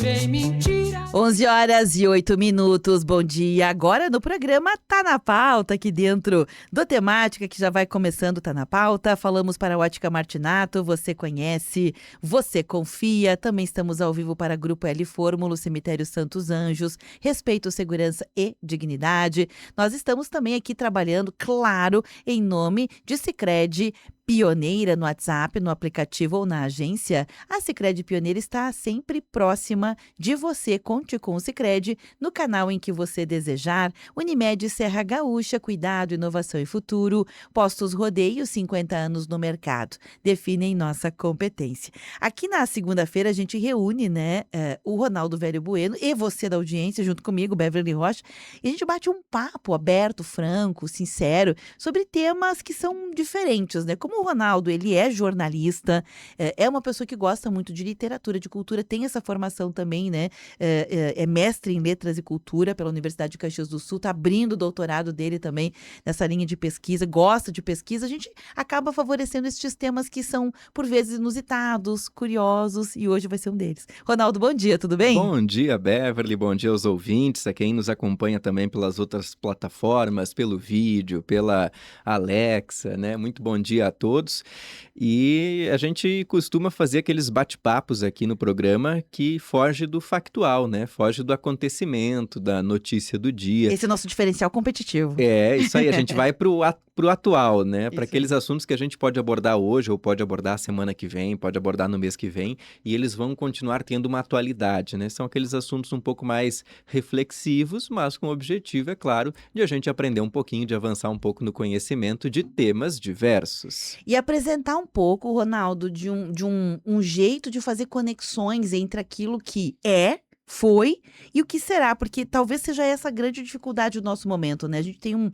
jurei mentira. 11h08. Bom dia. Agora no programa Tá na Pauta, aqui dentro do Temática, que já vai começando Tá na Pauta. Falamos para a Ótica Martinato, você conhece, você confia. Também estamos ao vivo para Grupo L Fórmulo, Cemitério Santos Anjos, Respeito, Segurança e Dignidade. Nós estamos também aqui trabalhando, claro, em nome de Sicredi, pioneira no WhatsApp, no aplicativo ou na agência. A Sicredi Pioneira está sempre próxima de você. Conte com o Sicredi no canal em que você desejar. Unimed Serra Gaúcha, cuidado, inovação e futuro. Postos Rodeio, 50 anos no mercado. Definem nossa competência. Aqui na segunda-feira a gente reúne, o Ronaldo Velho Bueno e você da audiência, junto comigo, Beverly Rocha, e a gente bate um papo aberto, franco, sincero, sobre temas que são diferentes, né? Como o Ronaldo, ele é jornalista, é uma pessoa que gosta muito de literatura, de cultura, tem essa formação também, né? É mestre em letras e cultura pela Universidade de Caxias do Sul, tá abrindo o doutorado dele também nessa linha de pesquisa, gosta de pesquisa. A gente acaba favorecendo estes temas que são, por vezes, inusitados, curiosos, e hoje vai ser um deles. Ronaldo, bom dia, tudo bem? Bom dia, Beverly, bom dia aos ouvintes, a quem nos acompanha também pelas outras plataformas, pelo vídeo, pela Alexa, né? Muito bom dia a todos. E a gente costuma fazer aqueles bate-papos aqui no programa que foge do factual, né? Foge do acontecimento, da notícia do dia. Esse é o nosso diferencial competitivo. É, isso aí, a gente vai pro atual, né? Para Isso aqueles aí. assuntos que a gente pode abordar hoje ou pode abordar semana que vem, pode abordar no mês que vem, e eles vão continuar tendo uma atualidade, né? São aqueles assuntos um pouco mais reflexivos, mas com o objetivo, é claro, de a gente aprender um pouquinho, de avançar um pouco no conhecimento de temas diversos. E apresentar um pouco, Ronaldo, de um jeito de fazer conexões entre aquilo que foi e o que será, porque talvez seja essa a grande dificuldade do nosso momento, né? A gente tem um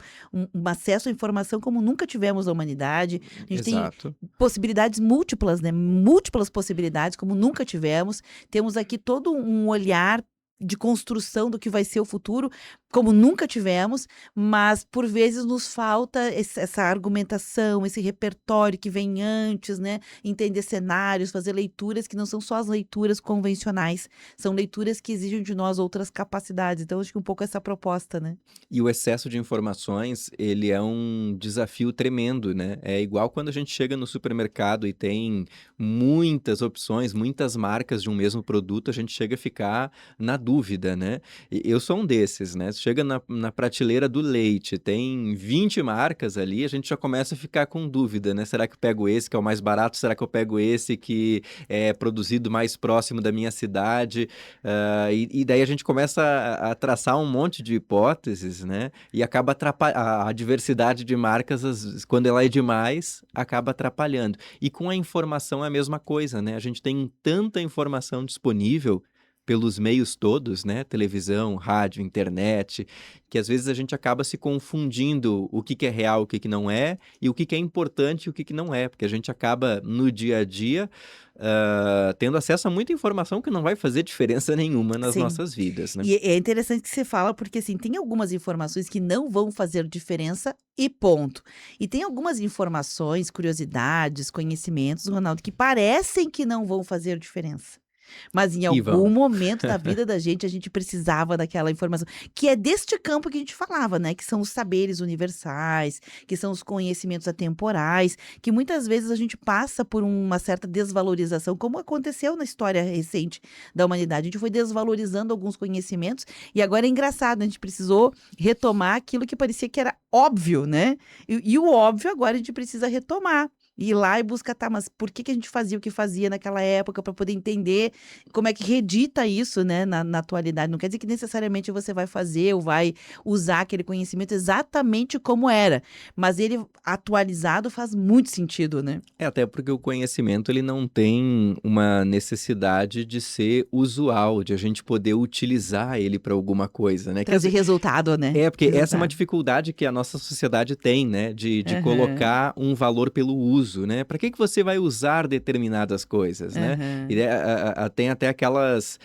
acesso à informação como nunca tivemos na humanidade, a gente Exato. tem possibilidades múltiplas, né? Múltiplas possibilidades como nunca tivemos, temos aqui todo um olhar de construção do que vai ser o futuro, como nunca tivemos, mas por vezes nos falta essa argumentação, esse repertório que vem antes, né? Entender cenários, fazer leituras que não são só as leituras convencionais, são leituras que exigem de nós outras capacidades. Então, acho que um pouco essa proposta, né? E o excesso de informações, ele é um desafio tremendo, né? É igual quando a gente chega no supermercado e tem muitas opções, muitas marcas de um mesmo produto, a gente chega a ficar na dúvida, né? Eu sou um desses, né? Chega na prateleira do leite, tem 20 marcas ali, a gente já começa a ficar com dúvida, né? Será que eu pego esse que é o mais barato? Será que eu pego esse que é produzido mais próximo da minha cidade? E daí a gente começa a traçar um monte de hipóteses, né? E acaba atrapalhando. A diversidade de marcas, quando ela é demais, acaba atrapalhando. E com a informação é a mesma coisa, né? A gente tem tanta informação disponível pelos meios todos, né? Televisão, rádio, internet, que às vezes a gente acaba se confundindo o que é real, o que não é, e o que é importante e o que não é, porque a gente acaba no dia a dia tendo acesso a muita informação que não vai fazer diferença nenhuma nas Sim. nossas vidas, né? E é interessante que você fala, porque assim, tem algumas informações que não vão fazer diferença e ponto. E tem algumas informações, curiosidades, conhecimentos, Ronaldo, que parecem que não vão fazer diferença. Mas em E algum vão. momento da vida da gente, a gente precisava daquela informação. Que é deste campo que a gente falava, né? Que são os saberes universais, que são os conhecimentos atemporais, que muitas vezes a gente passa por uma certa desvalorização, como aconteceu na história recente da humanidade. A gente foi desvalorizando alguns conhecimentos e agora é engraçado, a gente precisou retomar aquilo que parecia que era óbvio, né? E o óbvio agora a gente precisa retomar. Ir lá e buscar, tá, mas por que a gente fazia o que fazia naquela época para poder entender como é que redita isso, né, na atualidade. Não quer dizer que necessariamente você vai fazer ou vai usar aquele conhecimento exatamente como era, mas ele atualizado faz muito sentido, né? Até porque o conhecimento ele não tem uma necessidade de ser usual, de a gente poder utilizar ele para alguma coisa, né? Trazer resultado, né? Porque essa é uma Resultado. dificuldade que a nossa sociedade tem, né? De Aham. colocar um valor pelo uso, né? Para que você vai usar determinadas coisas, né? Aham. E tem até aquelas...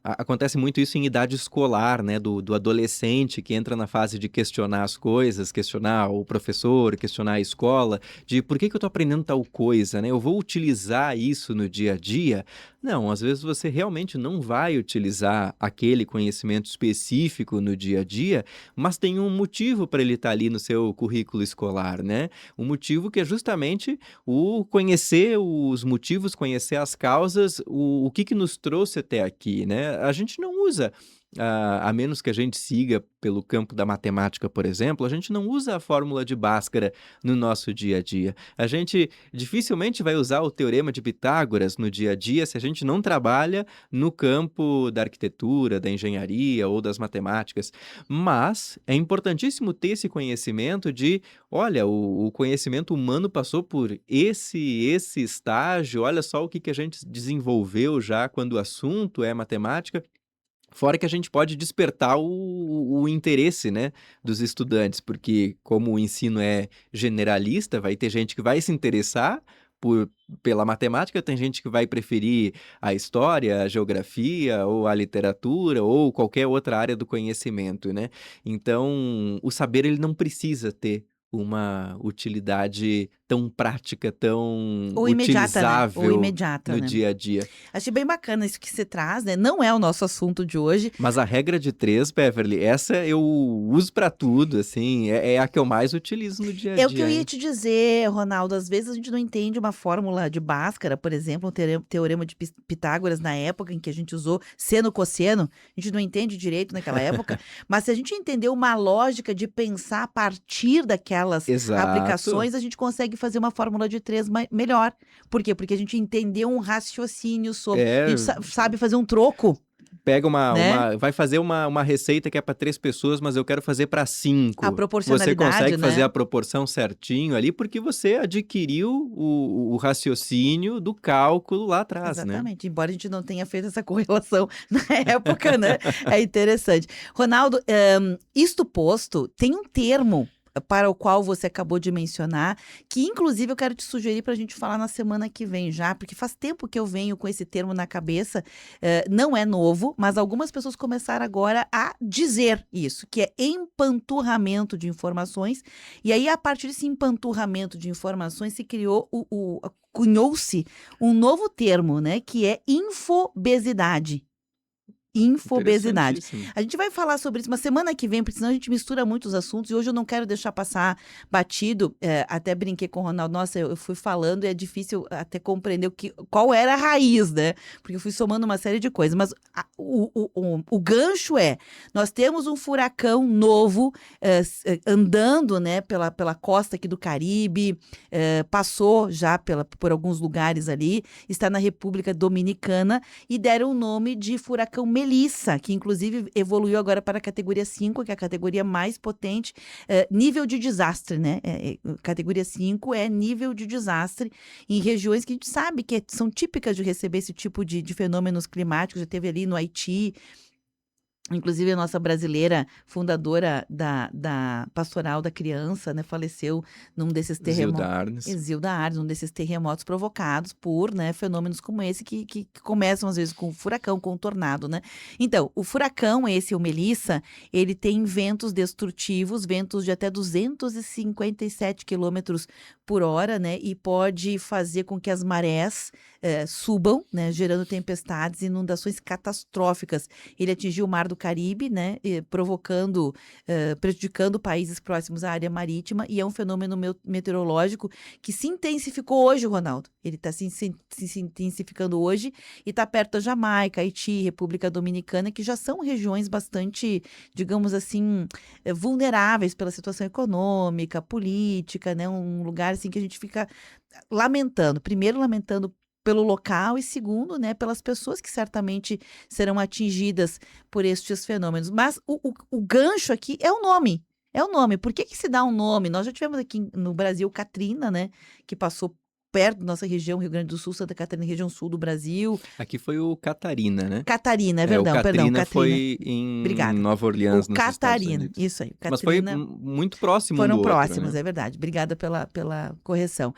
acontece muito isso em idade escolar, né? Do adolescente que entra na fase de questionar as coisas, questionar o professor, questionar a escola, de por que eu tô aprendendo tal coisa, né? Eu vou utilizar isso no dia a dia? Não, às vezes você realmente não vai utilizar aquele conhecimento específico no dia a dia, mas tem um motivo para ele estar ali no seu currículo escolar, né? Um motivo que é justamente o conhecer os motivos, conhecer as causas, o que nos trouxe até aqui, né? A gente não usa. A menos que a gente siga pelo campo da matemática, por exemplo, a gente não usa a fórmula de Bhaskara no nosso dia a dia. A gente dificilmente vai usar o teorema de Pitágoras no dia a dia se a gente não trabalha no campo da arquitetura, da engenharia ou das matemáticas. Mas é importantíssimo ter esse conhecimento de, olha, o conhecimento humano passou por esse estágio, olha só o que a gente desenvolveu já quando o assunto é matemática. Fora que a gente pode despertar o interesse, né, dos estudantes, porque como o ensino é generalista, vai ter gente que vai se interessar por pela matemática, tem gente que vai preferir a história, a geografia ou a literatura ou qualquer outra área do conhecimento, né. Então, o saber ele não precisa ter uma utilidade tão prática, tão Ou imediata, né? Ou utilizável imediata, no né? dia a dia. Achei bem bacana isso que você traz, né? Não é o nosso assunto de hoje. Mas a regra de 3, Beverly, essa eu uso pra tudo, assim, é a que eu mais utilizo no dia a É o que eu dia, ia hein. te dizer, Ronaldo. Às vezes a gente não entende uma fórmula de Bhaskara, por exemplo, um teorema de Pitágoras na época em que a gente usou seno cosseno. A gente não entende direito naquela época. Mas se a gente entender uma lógica de pensar a partir daquelas Exato. aplicações, a gente consegue fazer uma fórmula de 3 melhor. Por quê? Porque a gente entendeu um raciocínio sobre. A gente É, sabe fazer um troco, pega né? vai fazer uma receita que é para 3 pessoas, mas eu quero fazer para A 5. Você proporcionalidade, consegue fazer né? a proporção certinho ali, porque você adquiriu o raciocínio do cálculo lá atrás, né. Exatamente, embora a gente não tenha feito essa correlação na época, né? É interessante. Ronaldo, isto posto, tem um termo para o qual você acabou de mencionar, que inclusive eu quero te sugerir para a gente falar na semana que vem já, porque faz tempo que eu venho com esse termo na cabeça, não é novo, mas algumas pessoas começaram agora a dizer isso, que é empanturramento de informações, e aí a partir desse empanturramento de informações se criou cunhou-se um novo termo, né, que é infobesidade. Infobesidade. Interessantíssimo. A gente vai falar sobre isso uma semana que vem, porque senão a gente mistura muitos assuntos e hoje eu não quero deixar passar batido. Até brinquei com o Ronaldo, nossa, eu fui falando e é difícil até compreender qual era a raiz, né? Porque eu fui somando uma série de coisas. Mas o gancho nós temos um furacão novo andando, né, pela costa aqui do Caribe, passou já por alguns lugares ali, está na República Dominicana e deram o nome de furacão Melissa, que inclusive evoluiu agora para a categoria 5, que é a categoria mais potente, nível de desastre, né? Categoria 5 é nível de desastre em regiões que a gente sabe que são típicas de receber esse tipo de fenômenos climáticos. Já teve ali no Haiti. Inclusive, a nossa brasileira, fundadora da Pastoral da Criança, né, faleceu num desses Zilda terremotos. Arnes. Zilda Arnes, num desses terremotos provocados por, né, fenômenos como esse que começam, às vezes, com furacão, com tornado, né? Então, o furacão, o Melissa, ele tem ventos destrutivos, ventos de até 257 quilômetros por hora, né? E pode fazer com que as marés subam, né, gerando tempestades e inundações catastróficas. Ele atingiu o Mar do Caribe, né, prejudicando países próximos à área marítima, e é um fenômeno meteorológico que se intensificou hoje, Ronaldo. Ele está se intensificando hoje e está perto da Jamaica, Haiti, República Dominicana, que já são regiões bastante, digamos assim, vulneráveis pela situação econômica, política, né, um lugar assim que a gente fica lamentando. Primeiro, lamentando pelo local e segundo, né, pelas pessoas que certamente serão atingidas por estes fenômenos. Mas o gancho aqui é o nome. É o nome. Por que se dá um nome? Nós já tivemos aqui no Brasil Katrina, né, que passou perto da nossa região, Rio Grande do Sul, Santa Catarina, região sul do Brasil. Aqui foi o Catarina, né? Catarina, O perdão, Katrina Katrina. foi em Obrigada. Nova O Orleans, nos Estados Catarina, Unidos. isso aí. Mas foi Katrina. muito próximo um Foram do outro, próximos, né? é verdade. Obrigada pela correção.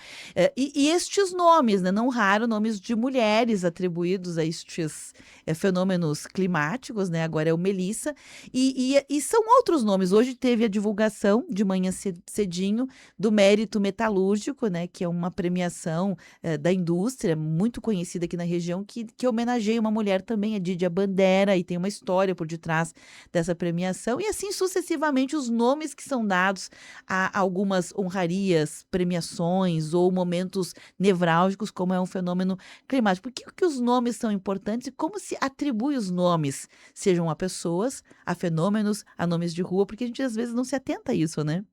E estes nomes, né, não raro, nomes de mulheres atribuídos a estes fenômenos climáticos, né? Agora é o Melissa. E são outros nomes. Hoje teve a divulgação de manhã cedinho do mérito metalúrgico, né? Que é uma premiação premiação da indústria, muito conhecida aqui na região, que homenageia uma mulher também, a Didia Bandera, e tem uma história por detrás dessa premiação. E assim sucessivamente, os nomes que são dados a algumas honrarias, premiações ou momentos nevrálgicos, como é um fenômeno climático. Por que os nomes são importantes e como se atribui os nomes, sejam a pessoas, a fenômenos, a nomes de rua, porque a gente às vezes não se atenta a isso, né?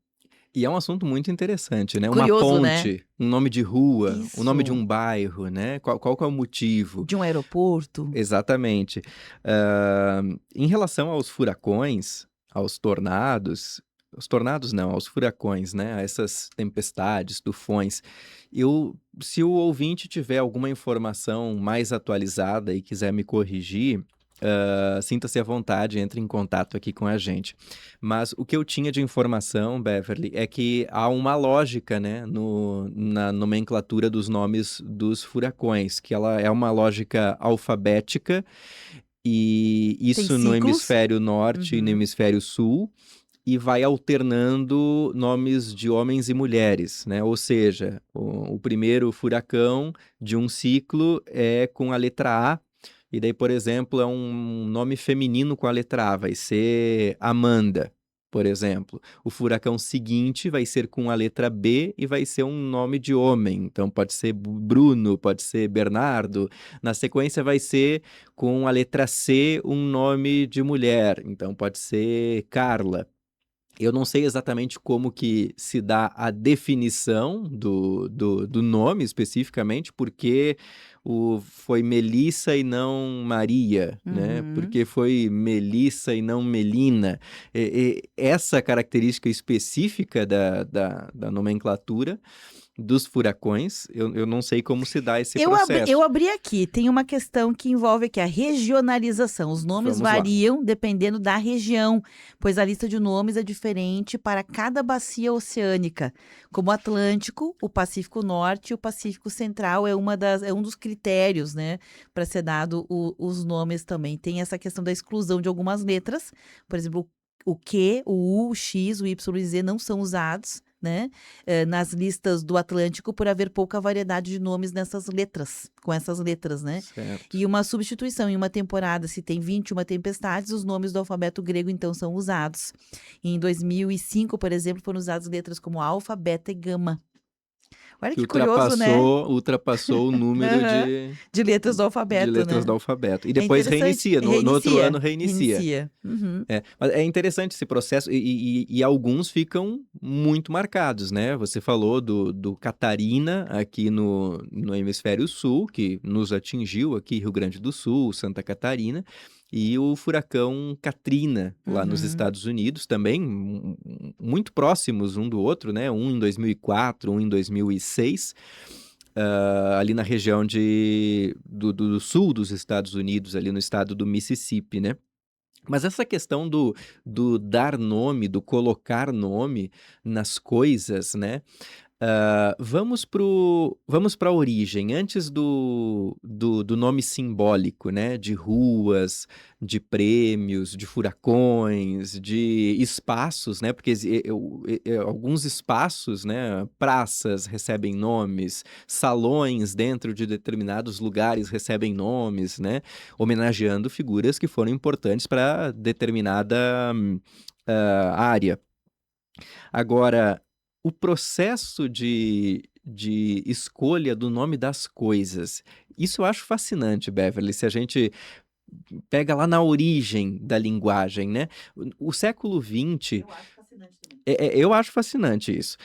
E é um assunto muito interessante, né? Uma Curioso, né? ponte, um nome de rua, o nome de Isso. um bairro, né? Qual que é o motivo? De um aeroporto. Exatamente. Em relação aos furacões, aos tornados, os tornados não, aos furacões, né? A essas tempestades, tufões. Se o ouvinte tiver alguma informação mais atualizada e quiser me corrigir, sinta-se à vontade, entre em contato aqui com a gente. Mas o que eu tinha de informação, Beverly, é que há uma lógica, né, na nomenclatura dos nomes dos furacões, que ela é uma lógica alfabética, e Tem isso no ciclos. hemisfério norte e no Uhum. hemisfério sul, e vai alternando nomes de homens e mulheres, né? Ou seja, o primeiro furacão de um ciclo é com a letra A, e daí, por exemplo, é um nome feminino com a letra A, vai ser Amanda, por exemplo. O furacão seguinte vai ser com a letra B e vai ser um nome de homem. Então pode ser Bruno, pode ser Bernardo. Na sequência vai ser com a letra C um nome de mulher. Então pode ser Carla. Eu não sei exatamente como que se dá a definição do nome especificamente, porque foi Melissa e não Maria, né? Uhum. Porque foi Melissa e não Melina. Essa característica específica da nomenclatura dos furacões, eu não sei como se dá esse Eu processo. abri aqui, tem uma questão que envolve aqui a regionalização. Os nomes Vamos lá. variam dependendo da região, pois a lista de nomes é diferente para cada bacia oceânica. Como o Atlântico, o Pacífico Norte e o Pacífico Central é um dos critérios, né, para ser dado os nomes também. Tem essa questão da exclusão de algumas letras, por exemplo, o Q, o U, o X, o Y e o Z não são usados, né? Nas listas do Atlântico por haver pouca variedade de nomes nessas letras, com essas letras, né? Certo. E uma substituição em uma temporada, se tem 21 tempestades, os nomes do alfabeto grego então são usados. Em 2005, por exemplo, foram usadas letras como alfa, beta e gama. Olha Que que curioso, né? ultrapassou o número Aham. De letras do de alfabeto, letras do né? alfabeto. E É depois interessante. reinicia, no outro ano Reinicia. reinicia. Reinicia. Uhum. Mas é interessante esse processo e alguns ficam muito marcados, né? Você falou do Catarina aqui no hemisfério sul, que nos atingiu aqui, Rio Grande do Sul, Santa Catarina, e o furacão Katrina lá nos Uhum. Estados Unidos também, muito próximos um do outro, né? Um em 2004, um em 2006. Ali na região do sul dos Estados Unidos, ali no estado do Mississippi, né? Mas essa questão do dar nome, do colocar nome nas coisas, né? Vamos para a origem, antes do nome simbólico, né? De ruas, de prêmios, de furacões, de espaços, né? Porque alguns espaços, né? Praças recebem nomes, salões dentro de determinados lugares recebem nomes, né? Homenageando figuras que foram importantes para determinada área. Agora, o processo de escolha do nome das coisas, isso eu acho fascinante, Beverly, se a gente pega lá na origem da linguagem, né? O século XX, Eu acho fascinante também. eu acho fascinante isso.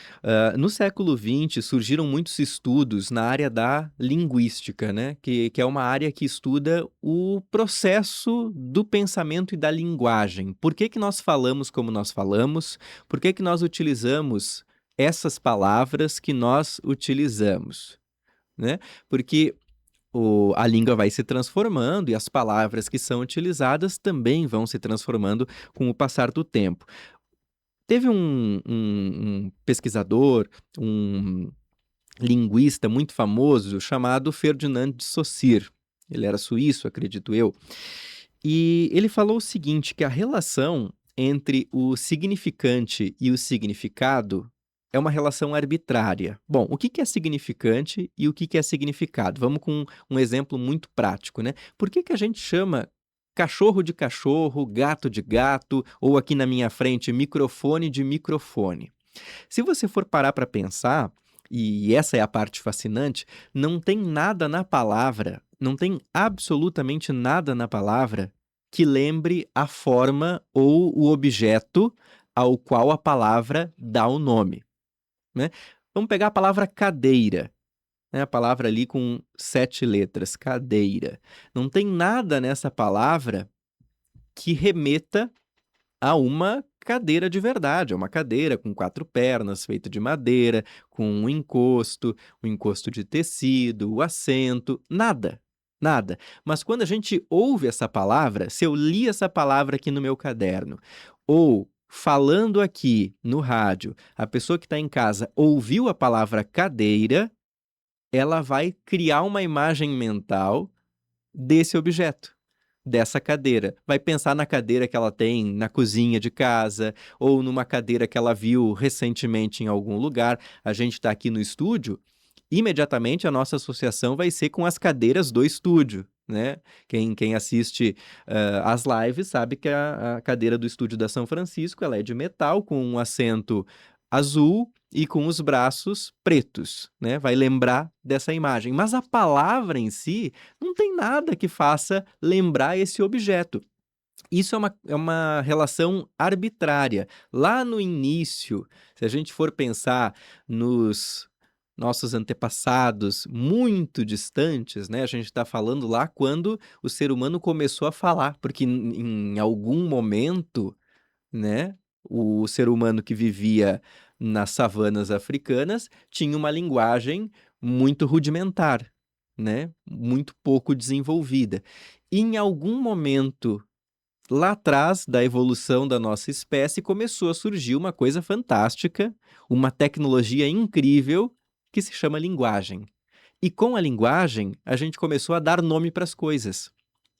No século XX surgiram muitos estudos na área da linguística, né? Que é uma área que estuda o processo do pensamento e da linguagem. Por que que nós falamos como nós falamos? Por que que nós utilizamos essas palavras que nós utilizamos, né? Porque a língua vai se transformando e as palavras que são utilizadas também vão se transformando com o passar do tempo. Teve um pesquisador, um linguista muito famoso chamado Ferdinand de Saussure. Ele era suíço, acredito eu. E ele falou o seguinte, que a relação entre o significante e o significado é uma relação arbitrária. Bom, o que que é significante e o que que é significado? Vamos com um exemplo muito prático, né? Por que que a gente chama cachorro de cachorro, gato de gato, ou aqui na minha frente, microfone de microfone? Se você for parar para pensar, e essa é a parte fascinante, não tem nada na palavra, não tem absolutamente nada na palavra que lembre a forma ou o objeto ao qual a palavra dá o nome, né? Vamos pegar a palavra cadeira, né? A palavra ali com 7 letras, cadeira. Não tem nada nessa palavra que remeta a uma cadeira de verdade, a uma cadeira com 4 pernas, feita de madeira, com um encosto de tecido, o assento, nada, nada. Mas quando a gente ouve essa palavra, se eu li essa palavra aqui no meu caderno, ou falando aqui no rádio, a pessoa que está em casa ouviu a palavra cadeira, ela vai criar uma imagem mental desse objeto, dessa cadeira. Vai pensar na cadeira que ela tem na cozinha de casa, ou numa cadeira que ela viu recentemente em algum lugar. A gente está aqui no estúdio, imediatamente a nossa associação vai ser com as cadeiras do estúdio, né? Quem assiste as lives sabe que a cadeira do estúdio da São Francisco, ela é de metal, com um assento azul e com os braços pretos, né? Vai lembrar dessa imagem. Mas a palavra em si não tem nada que faça lembrar esse objeto. Isso é uma relação arbitrária. Lá no início, se a gente for pensar nos nossos antepassados muito distantes, né? A gente está falando lá quando o ser humano começou a falar, porque em algum momento, né, o ser humano que vivia nas savanas africanas tinha uma linguagem muito rudimentar, né? Muito pouco desenvolvida. E em algum momento lá atrás da evolução da nossa espécie começou a surgir uma coisa fantástica, uma tecnologia incrível que se chama linguagem. E com a linguagem, a gente começou a dar nome para as coisas,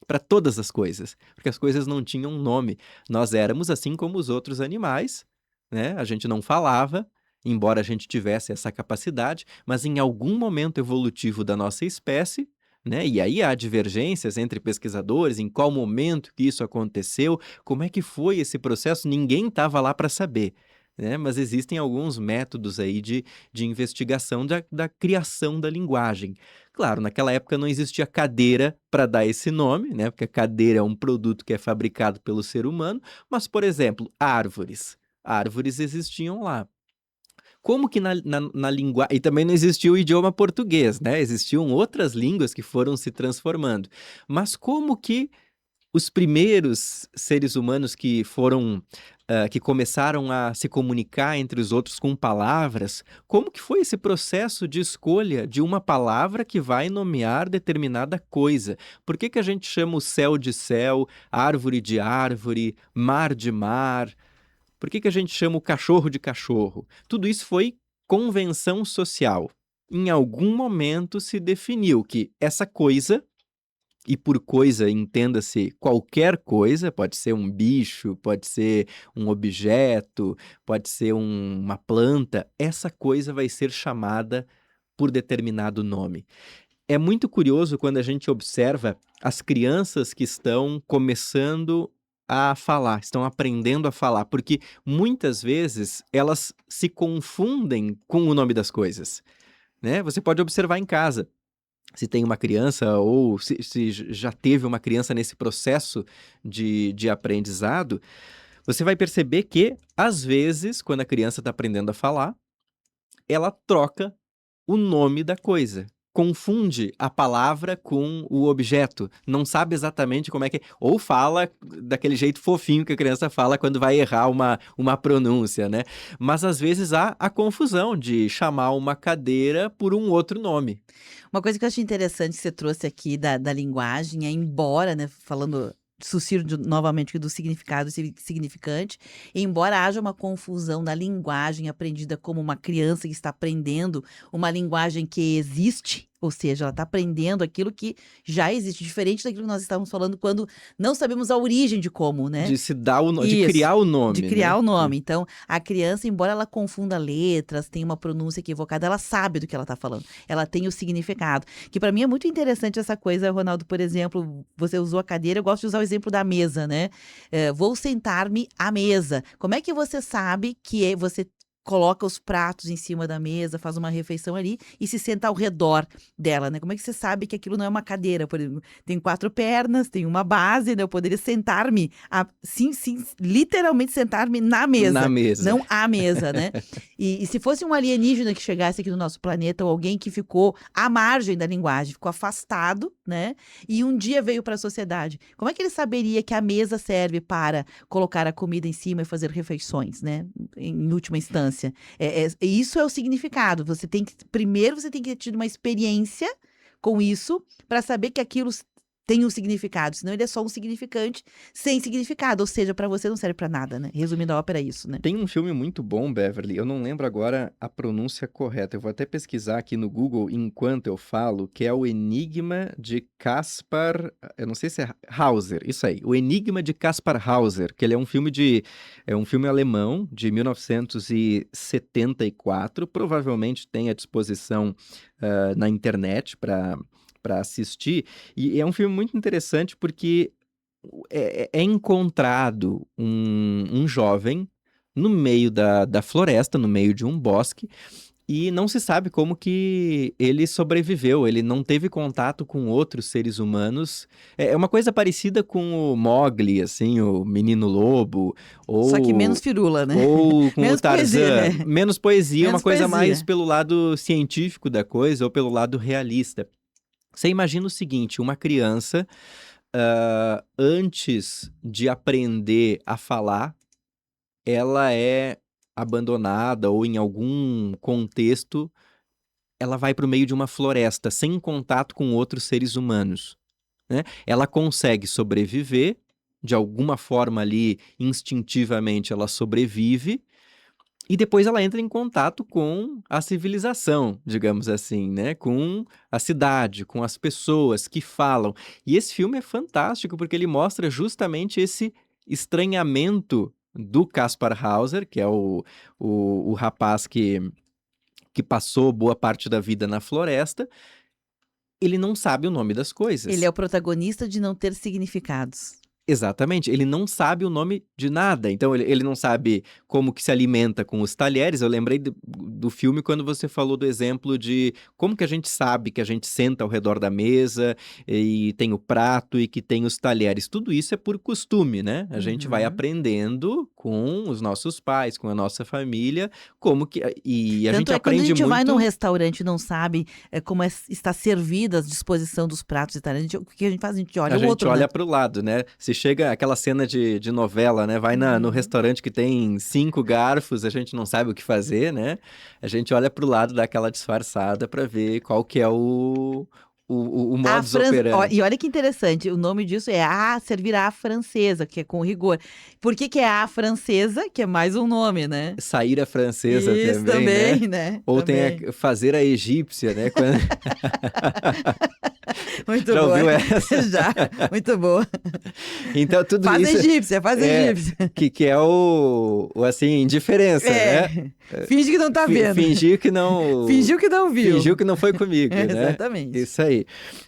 para todas as coisas, porque as coisas não tinham nome. Nós éramos assim como os outros animais, né? A gente não falava, embora a gente tivesse essa capacidade, mas em algum momento evolutivo da nossa espécie, né? E aí há divergências entre pesquisadores, em qual momento que isso aconteceu, como é que foi esse processo, ninguém estava lá para saber, né? Mas existem alguns métodos aí de investigação da criação da linguagem. Claro, naquela época não existia cadeira para dar esse nome, né? Porque a cadeira é um produto que é fabricado pelo ser humano, mas, por exemplo, árvores. Árvores existiam lá. Como que na linguagem. E também não existia o idioma português, né? Existiam outras línguas que foram se transformando. Mas como que os primeiros seres humanos que foram. Que começaram a se comunicar entre os outros com palavras, como que foi esse processo de escolha de uma palavra que vai nomear determinada coisa? Por que que a gente chama o céu de céu, árvore de árvore, mar de mar? Por que que a gente chama o cachorro de cachorro? Tudo isso foi convenção social. Em algum momento se definiu que essa coisa, e por coisa entenda-se qualquer coisa, pode ser um bicho, pode ser um objeto, pode ser uma planta, essa coisa vai ser chamada por determinado nome. É muito curioso quando a gente observa as crianças que estão começando a falar, estão aprendendo a falar, porque muitas vezes elas se confundem com o nome das coisas, né? Você pode observar em casa, se tem uma criança ou se já teve uma criança nesse processo de aprendizado, você vai perceber que, às vezes, quando a criança está aprendendo a falar, ela troca o nome da coisa. Confunde a palavra com o objeto. Não sabe exatamente como é que. Ou fala daquele jeito fofinho que a criança fala quando vai errar uma pronúncia, né? Mas às vezes há a confusão de chamar uma cadeira por um outro nome. Uma coisa que eu achei interessante que você trouxe aqui da linguagem é, embora, né, falando novamente do significado e significante, embora haja uma confusão da linguagem aprendida como uma criança que está aprendendo uma linguagem que existe Ou seja, ela está aprendendo aquilo que já existe, diferente daquilo que nós estávamos falando quando não sabemos a origem de como, né? De se dar de Isso, criar o de nome, criar né? o nome. Então, a criança, embora ela confunda letras, tenha uma pronúncia equivocada, ela sabe do que ela está falando. Ela tem o significado. Que para mim é muito interessante essa coisa, Ronaldo, por exemplo, você usou a cadeira, eu gosto de usar o exemplo da mesa, né? Vou sentar-me à mesa. Como é que você sabe que você coloca os pratos em cima da mesa, faz uma refeição ali e se senta ao redor dela, né? Como é que você sabe que aquilo não é uma cadeira, por exemplo? Tem 4 pernas, tem uma base, né? Eu poderia sentar-me, sim, sim, literalmente sentar-me na Na mesa, mesa. não à mesa, né? E se fosse um alienígena que chegasse aqui no nosso planeta ou alguém que ficou à margem da linguagem, ficou afastado, né? E um dia veio para a sociedade, como é que ele saberia que a mesa serve para colocar a comida em cima e fazer refeições, né? Em última instância. Isso é o significado. Primeiro você tem que ter tido uma experiência com isso para saber que aquilo tem um significado, senão ele é só um significante sem significado, ou seja, para você não serve para nada, né? Resumindo a ópera é isso, né? Tem um filme muito bom, Beverly, eu não lembro agora a pronúncia correta, eu vou até pesquisar aqui no Google enquanto eu falo, que é o Enigma de Kaspar, eu não sei se é Hauser, isso aí, o Enigma de Kaspar Hauser, que ele é um filme alemão de 1974, provavelmente tem à disposição na internet para assistir, e é um filme muito interessante porque é encontrado um jovem no meio da floresta, no meio de um bosque, e não se sabe como que ele sobreviveu. Ele não teve contato com outros seres humanos. É uma coisa parecida com o Mowgli, assim, o Menino Lobo, Só que menos ou, firula, né? ou com o Menos poesia, Tarzan. né? Menos poesia, uma Menos coisa mais poesia. pelo lado científico da coisa ou pelo lado realista. Você imagina o seguinte, uma criança, antes de aprender a falar, ela é abandonada ou em algum contexto, ela vai para o meio de uma floresta sem contato com outros seres humanos, né? Ela consegue sobreviver, de alguma forma ali, instintivamente ela sobrevive, e depois ela entra em contato com a civilização, digamos assim, né? Com a cidade, com as pessoas que falam. E esse filme é fantástico porque ele mostra justamente esse estranhamento do Kaspar Hauser, que é o rapaz que passou boa parte da vida na floresta. Ele não sabe o nome das Ele é coisas. o protagonista de não ter significados. Exatamente, ele não sabe o nome de nada, então ele não sabe como que se alimenta com os talheres. Eu lembrei do filme quando você falou do exemplo de como que a gente sabe que a gente senta ao redor da mesa e tem o prato e que tem os talheres. Tudo isso é por costume, né? A gente vai Uhum. aprendendo com os nossos pais, com a nossa família, como que... E a Tanto gente é que quando a aprende gente vai num muito... restaurante e não sabe como está servida a disposição dos pratos e tal, o que a gente faz? A gente olha A o gente outro, né? olha para o lado, né? Se chega aquela cena de novela, né? Vai no Uhum. restaurante que tem 5 garfos, a gente não sabe o que fazer, né? A gente olha para o lado, dá aquela disfarçada para ver qual que é o A modus França, e operandi. olha que interessante, o nome disso é servir à francesa, que é com rigor. Por que que é a francesa? Que é mais um nome, né? Sair a francesa Isso também, né? também, né? Ou tem Também. fazer a egípcia, né? Muito Já boa. ouviu essa? Já, muito boa. Então, tudo Faz isso egípcia, faz é egípcia. que é assim, indiferença, né? Finge que não tá vendo. Fingir que não. Fingiu que não viu. Fingiu que não foi comigo, né? Exatamente. Isso aí.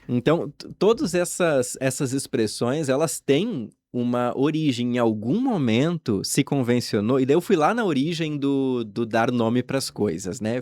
Então, todas essas expressões, elas têm uma origem. Em algum momento se convencionou, e daí eu fui lá na origem do dar nome para as coisas, né?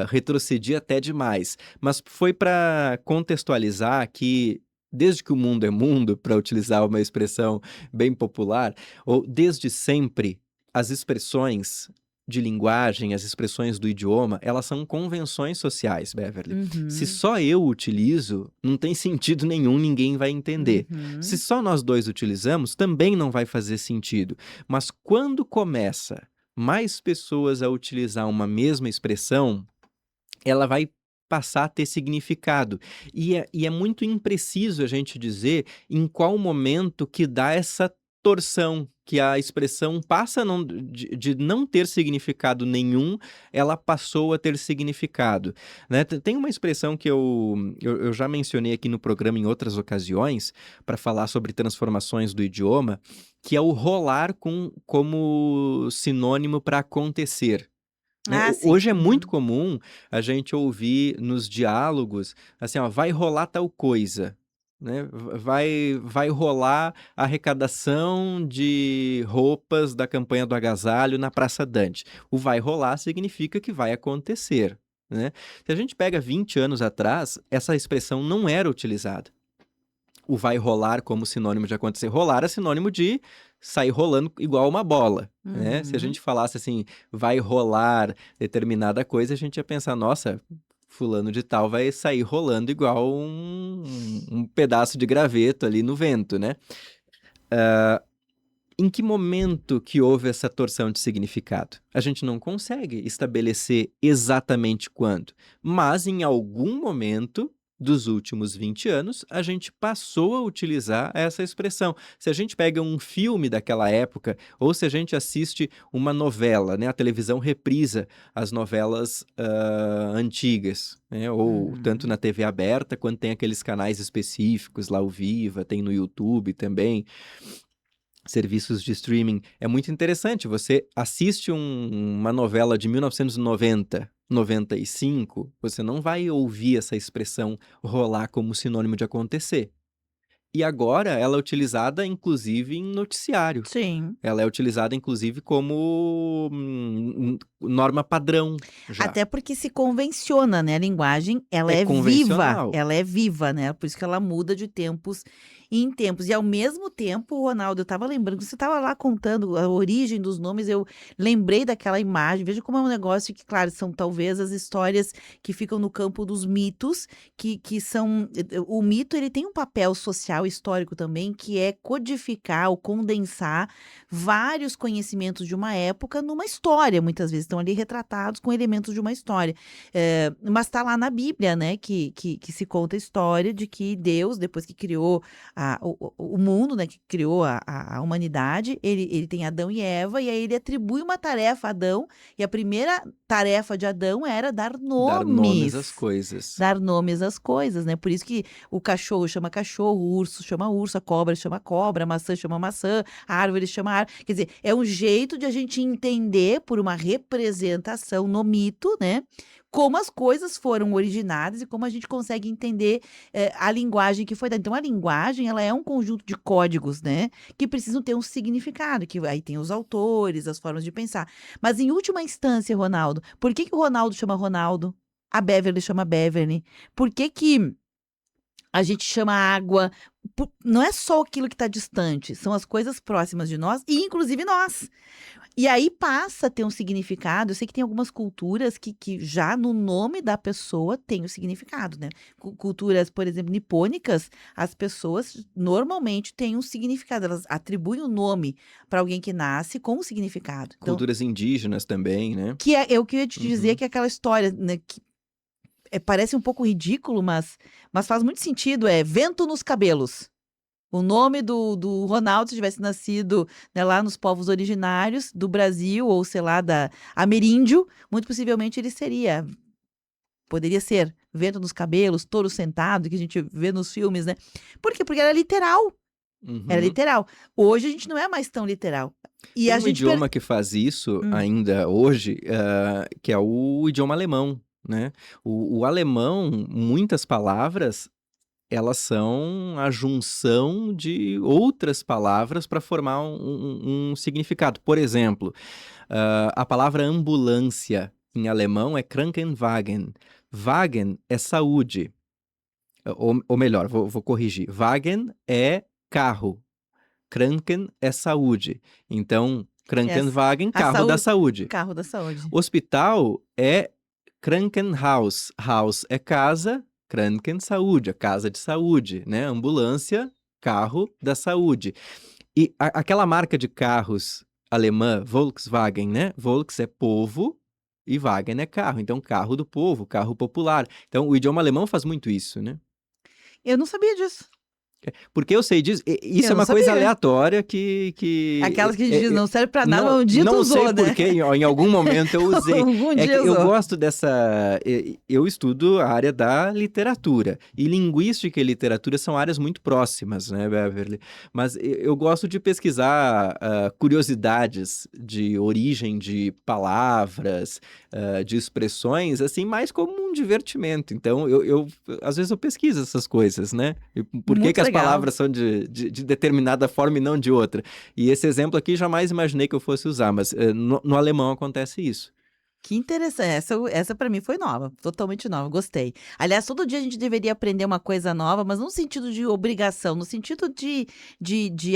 Retrocedi até demais. Mas foi para contextualizar que, desde que o mundo é mundo, para utilizar uma expressão bem popular, ou desde sempre, as expressões de linguagem, as expressões do idioma, elas são convenções sociais, Beverly. Se Uhum, só eu utilizo, não tem sentido nenhum, ninguém vai entender. Se uhum. só nós dois utilizamos, também não vai fazer sentido. Mas quando começa mais pessoas a utilizar uma mesma expressão, ela vai passar a ter significado. E é muito impreciso a gente dizer em qual momento que dá essa torção, que a expressão passa de não ter significado nenhum, ela passou a ter significado, né? Tem uma expressão que eu já mencionei aqui no programa em outras ocasiões, para falar sobre transformações do idioma, que é o rolar como sinônimo para acontecer. Né? Ah, sim. Hoje é muito Uhum. comum a gente ouvir nos diálogos, assim, ó, vai rolar tal coisa, né? Vai rolar a arrecadação de roupas da campanha do agasalho na Praça Dante. O vai rolar significa que vai acontecer, né? Se a gente pega 20 anos atrás, essa expressão não era utilizada. O vai rolar como sinônimo de acontecer. Rolar é sinônimo de sair rolando igual uma bola, né? Se a Uhum. gente falasse assim, vai rolar determinada coisa, a gente ia pensar, nossa, fulano de tal vai sair rolando igual um pedaço de graveto ali no vento, né? Em que momento que houve essa torção de significado? A gente não consegue estabelecer exatamente quando, mas em algum momento dos últimos 20 anos, a gente passou a utilizar essa expressão. Se a gente pega um filme daquela época, ou se a gente assiste uma novela, né? A televisão reprisa as novelas antigas, né? Ou tanto Uhum. na TV aberta, quanto tem aqueles canais específicos, lá o Viva, tem no YouTube também, serviços de streaming. É muito interessante. Você assiste uma novela de 1990, 95, você não vai ouvir essa expressão rolar como sinônimo de acontecer. E agora ela é utilizada, inclusive, em noticiário. Sim. Ela é utilizada, inclusive, como norma padrão já. Até porque se convenciona, né, a linguagem, É convencional. ela é viva, né, por isso que ela muda de tempos em tempos. E ao mesmo tempo, Ronaldo, eu estava lembrando, você estava lá contando a origem dos nomes, eu lembrei daquela imagem, veja como é um negócio que, claro, são talvez as histórias que ficam no campo dos mitos, que são o mito ele tem um papel social histórico também, que é codificar ou condensar vários conhecimentos de uma época numa história, muitas vezes estão ali retratados com elementos de uma história. Mas está lá na Bíblia, né, que se conta a história de que Deus, depois que criou o mundo, né, que criou a humanidade, ele tem Adão e Eva, e aí ele atribui uma tarefa a Adão, e a primeira tarefa de Adão era dar Dar nomes às nomes. coisas. Dar nomes às coisas, né? Por isso que o cachorro chama cachorro, o urso chama urso, a cobra chama cobra, a maçã chama maçã, a árvore chama árvore. Quer dizer, é um jeito de a gente entender por uma representação no mito, né? Como as coisas foram originadas e como a gente consegue entender a linguagem que foi dada. Então, a linguagem, ela é um conjunto de códigos, né? Que precisam ter um significado, que aí tem os autores, as formas de pensar. Mas, em última instância, Ronaldo, por que que o Ronaldo chama Ronaldo? A Beverly chama Beverly. Por que que a gente chama água? Não é só aquilo que está distante, são as coisas próximas de nós e inclusive nós. E aí passa a ter um significado. Eu sei que tem algumas culturas que já no nome da pessoa tem o significado, né? Culturas, por exemplo, nipônicas, as pessoas normalmente têm um significado. Elas atribuem o nome para alguém que nasce com um significado. Então, Culturas indígenas também, né? que é o que eu ia te dizer, Uhum. que é aquela história, né, que parece um pouco ridículo, mas faz muito sentido, é vento nos cabelos. O nome do Ronaldo, se tivesse nascido, né, lá nos povos originários do Brasil, ou sei lá, da ameríndio, muito possivelmente ele poderia ser vento nos cabelos, touro sentado, que a gente vê nos filmes, né? Por quê? Porque era literal, era Uhum. literal. Hoje a gente não é mais tão literal. E Tem a um gente idioma que faz isso Hum. ainda hoje, que é o idioma alemão, né. O alemão, muitas palavras, elas são a junção de outras palavras para formar um significado. Por exemplo, a palavra ambulância em alemão é Krankenwagen. Wagen é saúde, ou melhor, vou corrigir, Wagen é carro. Kranken é saúde. Então, É Krankenwagen, a carro da saúde, saúde. carro da saúde. Hospital é Krankenhaus. Haus é casa, Kranken, saúde, a casa de saúde, né? Ambulância, carro da saúde. E aquela marca de carros alemã, Volkswagen, né? Volks é povo e Wagen é carro. Então, carro do povo, carro popular. Então, o idioma alemão faz muito isso, né? Eu não sabia disso. Porque eu sei disso. Isso Eu é não uma coisa sabia. aleatória que Aquelas que a gente diz, não serve pra nada, mas um dia tu não usou, sei né? porquê, em algum momento eu usei. Algum É que dia eu usou. gosto dessa. Eu estudo a área da literatura. E linguística e literatura são áreas muito próximas, né, Beverly? Mas eu gosto de pesquisar curiosidades de origem de palavras, de expressões, assim, mais como um divertimento. Então, às vezes eu pesquiso essas coisas, né? E por que Muito as legal. palavras são de determinada forma e não de outra? E esse exemplo aqui jamais imaginei que eu fosse usar, mas no alemão acontece isso. Que interessante. Essa para mim foi nova, totalmente nova, gostei. Aliás, todo dia a gente deveria aprender uma coisa nova, mas não no sentido de obrigação, no sentido de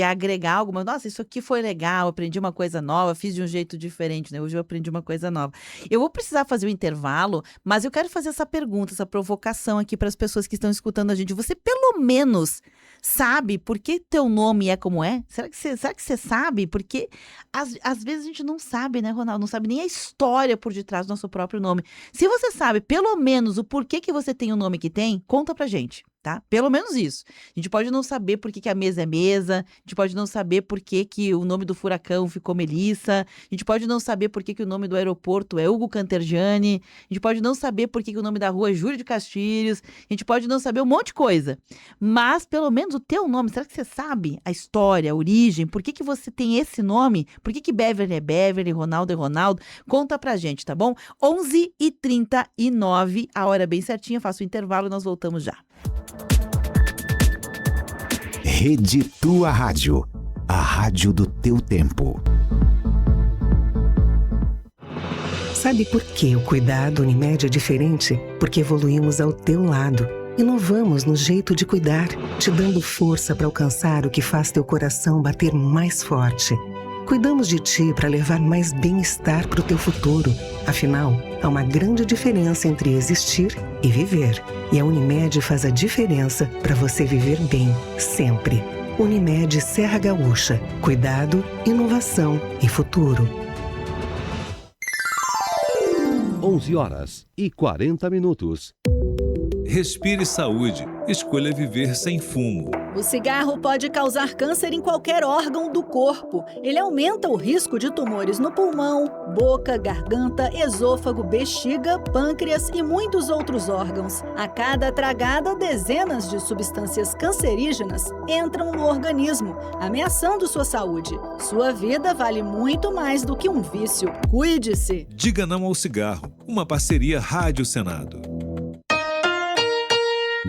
agregar alguma. Nossa, isso aqui foi legal, aprendi uma coisa nova, fiz de um jeito diferente, né? Hoje eu aprendi uma coisa nova. Eu vou precisar fazer o intervalo, mas eu quero fazer essa pergunta, essa provocação aqui para as pessoas que estão escutando a gente. Você pelo menos sabe por que teu nome é como é? Será que você sabe? Porque às vezes a gente não sabe, né, Ronaldo? Não sabe nem a história por detrás do nosso próprio nome. Se você sabe pelo menos o porquê que você tem o nome que tem, conta pra gente, tá? Pelo menos isso. A gente pode não saber por que que a mesa é mesa, a gente pode não saber por que que o nome do furacão ficou Melissa, a gente pode não saber por que que o nome do aeroporto é Hugo Cantergiani, a gente pode não saber por que que o nome da rua é Júlio de Castilhos, a gente pode não saber um monte de coisa. Mas pelo menos o teu nome, será que você sabe a história, a origem, por que que você tem esse nome? Por que que Beverly é Beverly, Ronaldo é Ronaldo? Conta pra gente, tá bom? 11h39, a hora bem certinha, faço o intervalo e nós voltamos já. Rede Tua Rádio, a rádio do teu tempo. Sabe por que o cuidado Unimed é diferente? Porque evoluímos ao teu lado. Inovamos no jeito de cuidar, te dando força para alcançar o que faz teu coração bater mais forte. Cuidamos de ti para levar mais bem-estar para o teu futuro. Afinal, há uma grande diferença entre existir e viver. E a Unimed faz a diferença para você viver bem, sempre. Unimed Serra Gaúcha. Cuidado, inovação e futuro. 11h40. Respire saúde. Escolha viver sem fumo. O cigarro pode causar câncer em qualquer órgão do corpo. Ele aumenta o risco de tumores no pulmão, boca, garganta, esôfago, bexiga, pâncreas e muitos outros órgãos. A cada tragada, dezenas de substâncias cancerígenas entram no organismo, ameaçando sua saúde. Sua vida vale muito mais do que um vício. Cuide-se! Diga não ao cigarro. Uma parceria Rádio Senado.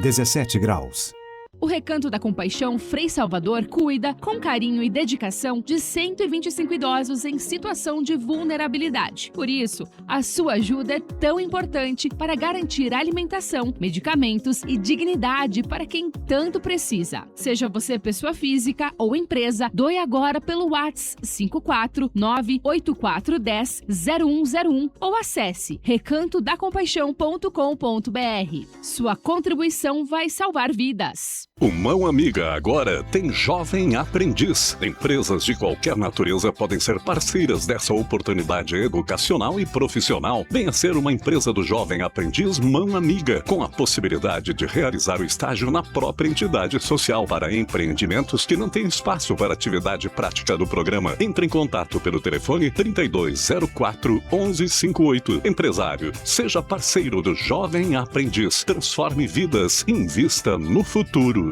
17 graus. O Recanto da Compaixão Frei Salvador cuida, com carinho e dedicação, de 125 idosos em situação de vulnerabilidade. Por isso, a sua ajuda é tão importante para garantir alimentação, medicamentos e dignidade para quem tanto precisa. Seja você pessoa física ou empresa, doe agora pelo WhatsApp 54984100101 ou acesse recantodacompaixão.com.br. Sua contribuição vai salvar vidas. O Mão Amiga agora tem Jovem Aprendiz. Empresas de qualquer natureza podem ser parceiras dessa oportunidade educacional e profissional. Venha ser uma empresa do Jovem Aprendiz Mão Amiga, com a possibilidade de realizar o estágio na própria entidade social para empreendimentos que não têm espaço para atividade prática do programa. Entre em contato pelo telefone 3204-1158. Empresário, seja parceiro do Jovem Aprendiz. Transforme vidas, invista no futuro.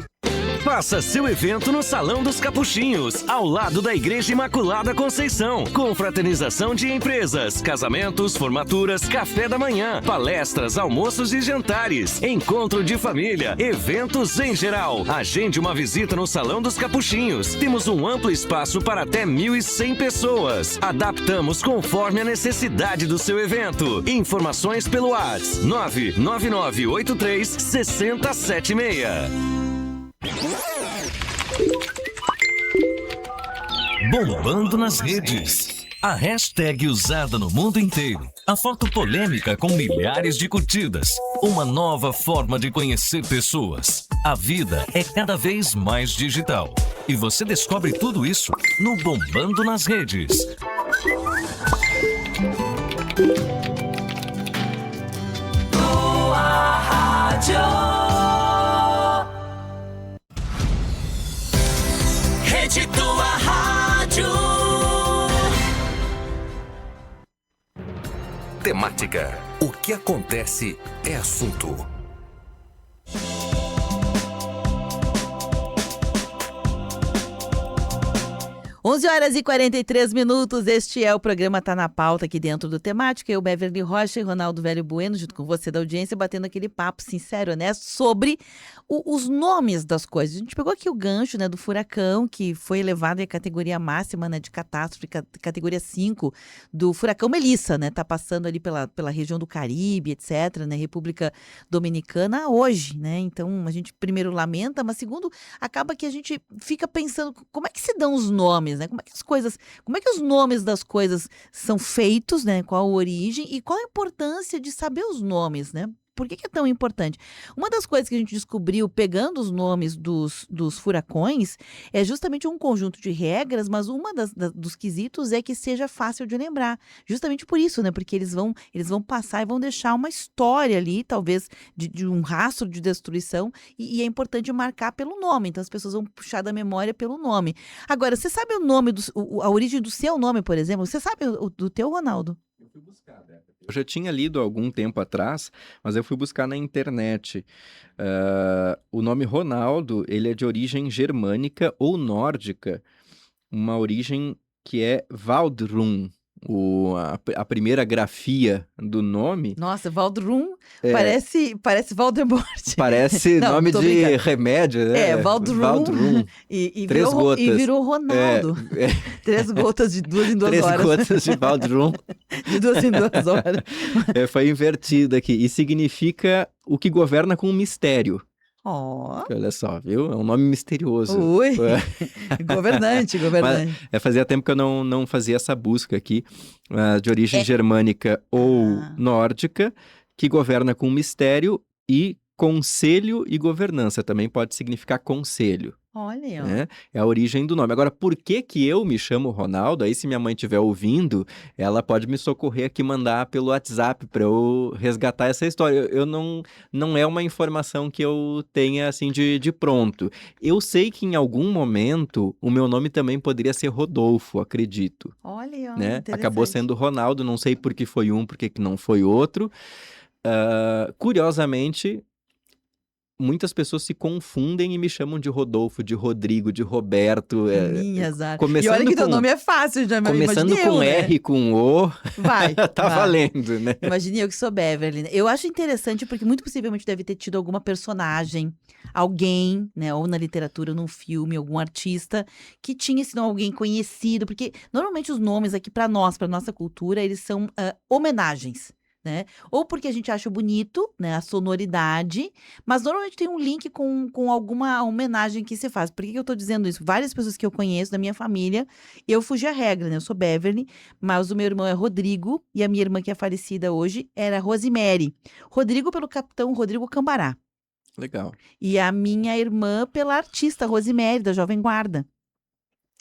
Faça seu evento no Salão dos Capuchinhos, ao lado da Igreja Imaculada Conceição. Confraternização de empresas, casamentos, formaturas, café da manhã, palestras, almoços e jantares, encontro de família, eventos em geral. Agende uma visita no Salão dos Capuchinhos. Temos um amplo espaço para até 1.100 pessoas. Adaptamos conforme a necessidade do seu evento. Informações pelo WhatsApp 99983-6076. Bombando nas redes. A hashtag usada no mundo inteiro. A foto polêmica com milhares de curtidas. Uma nova forma de conhecer pessoas. A vida é cada vez mais digital. E você descobre tudo isso no Bombando nas Redes. Boa Rádio. temática. O que acontece é assunto. 11h43, este é o programa Tá na Pauta aqui dentro do Temática. Eu, Beverly Rocha e Ronaldo Velho Bueno, junto com você da audiência, batendo aquele papo sincero, honesto sobre os nomes das coisas. A gente pegou aqui o gancho, né, do furacão, que foi elevado à categoria máxima, né, de catástrofe, categoria 5 do furacão Melissa, né? Tá passando ali pela região do Caribe, etc., né, República Dominicana hoje, né? Então, a gente primeiro lamenta, mas segundo, acaba que a gente fica pensando como é que se dão os nomes, né? Como é que os nomes das coisas são feitos, né? Qual a origem e qual a importância de saber os nomes, né? Por que é tão importante? Uma das coisas que a gente descobriu pegando os nomes dos furacões é justamente um conjunto de regras, mas dos quesitos é que seja fácil de lembrar. Justamente por isso, né? Porque eles vão passar e vão deixar uma história ali, talvez de um rastro de destruição, e é importante marcar pelo nome. Então as pessoas vão puxar da memória pelo nome. Agora, você sabe o nome, a origem do seu nome, por exemplo? Você sabe do teu, Ronaldo? Eu fui buscar, né? Eu já tinha lido há algum tempo atrás, mas eu fui buscar na internet. O nome Ronaldo, ele é de origem germânica ou nórdica, uma origem que é Waldrum. A primeira grafia do nome. Nossa, Waldrum parece Voldemort. Parece Não, nome de brincando. remédio, né? Waldrum. E Três gotas. E virou Ronaldo. 3 gotas de 2 em 2 3 horas. 3 gotas de Waldrum. De 2 em 2 horas. Foi invertido aqui. E significa o que governa com um mistério. Ó. Olha só, viu? É um nome misterioso. Ui. Governante. Mas fazia tempo que eu não fazia essa busca aqui, de origem germânica ou nórdica, que governa com mistério, e conselho e governança também pode significar conselho. Olha. Né? É a origem do nome. Agora, por que eu me chamo Ronaldo? Aí, se minha mãe estiver ouvindo, ela pode me socorrer aqui, mandar pelo WhatsApp para eu resgatar essa história. Eu não é uma informação que eu tenha assim de pronto. Eu sei que em algum momento o meu nome também poderia ser Rodolfo, acredito. Olha, né? interessante. Acabou sendo Ronaldo, não sei por que foi um, por que não foi outro. Curiosamente, muitas pessoas se confundem e me chamam de Rodolfo, de Rodrigo, de Roberto. Minha azar. Começando E olha que teu com- nome é fácil, já Começando imaginei com eu, né? R, com O, Vai. tá vai. valendo, né? Imagine eu que sou Beverly, né? Eu acho interessante porque muito possivelmente deve ter tido alguma personagem, alguém, né, ou na literatura, ou num filme, algum artista que tinha sido alguém conhecido, porque normalmente os nomes aqui pra nossa cultura, eles são homenagens. Né? Ou porque a gente acha bonito, né, a sonoridade, mas normalmente tem um link com alguma homenagem que se faz. Por que eu tô dizendo isso? Várias pessoas que eu conheço da minha família, eu fugi a regra, né? Eu sou Beverly, mas o meu irmão é Rodrigo e a minha irmã, que é falecida hoje, era Rosemary. Rodrigo pelo capitão Rodrigo Cambará. Legal. E a minha irmã pela artista Rosemary, da Jovem Guarda.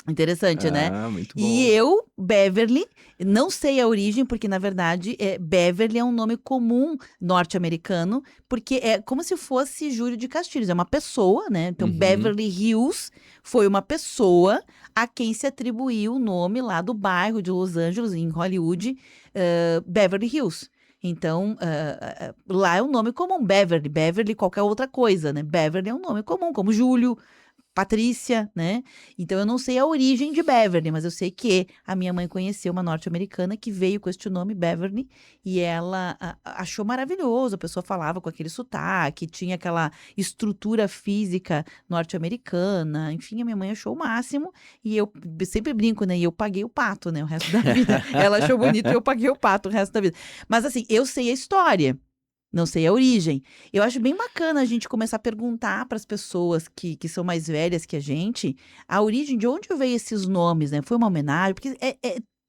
Interessante, né? Muito bom. E eu, Beverly, não sei a origem, porque na verdade Beverly é um nome comum norte-americano, porque é como se fosse Júlio de Castilhos, é uma pessoa, né? Então Beverly Hills foi uma pessoa a quem se atribuiu o nome lá do bairro de Los Angeles, em Hollywood, Beverly Hills. Então, lá é um nome comum, Beverly qualquer outra coisa, né? Beverly é um nome comum, como Júlio, Patrícia, né? Então eu não sei a origem de Beverly, mas eu sei que a minha mãe conheceu uma norte-americana que veio com este nome Beverly e ela achou maravilhoso. A pessoa falava com aquele sotaque, tinha aquela estrutura física norte-americana. Enfim, a minha mãe achou o máximo e eu sempre brinco, né? E eu paguei o pato, né? O resto da vida. Ela achou bonito e eu paguei o pato o resto da vida. Mas assim, eu sei a história. Não sei a origem. Eu acho bem bacana a gente começar a perguntar para as pessoas que são mais velhas que a gente, a origem, de onde veio esses nomes, né? Foi uma homenagem? Porque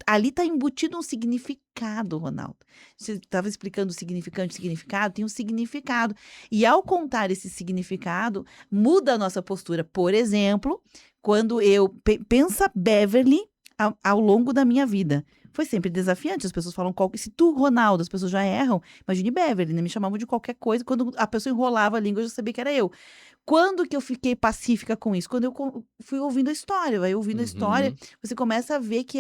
ali está embutido um significado, Ronaldo. Você estava explicando o significado, tem um significado. E ao contar esse significado, muda a nossa postura. Por exemplo, quando eu... Pensa Beverly ao longo da minha vida. Foi sempre desafiante. As pessoas falam, se tu, Ronaldo, as pessoas já erram. Imagine Beverly, né? Me chamavam de qualquer coisa. Quando a pessoa enrolava a língua, eu já sabia que era eu. Quando que eu fiquei pacífica com isso? Quando eu fui ouvindo a história. Vai ouvindo a história, você começa a ver que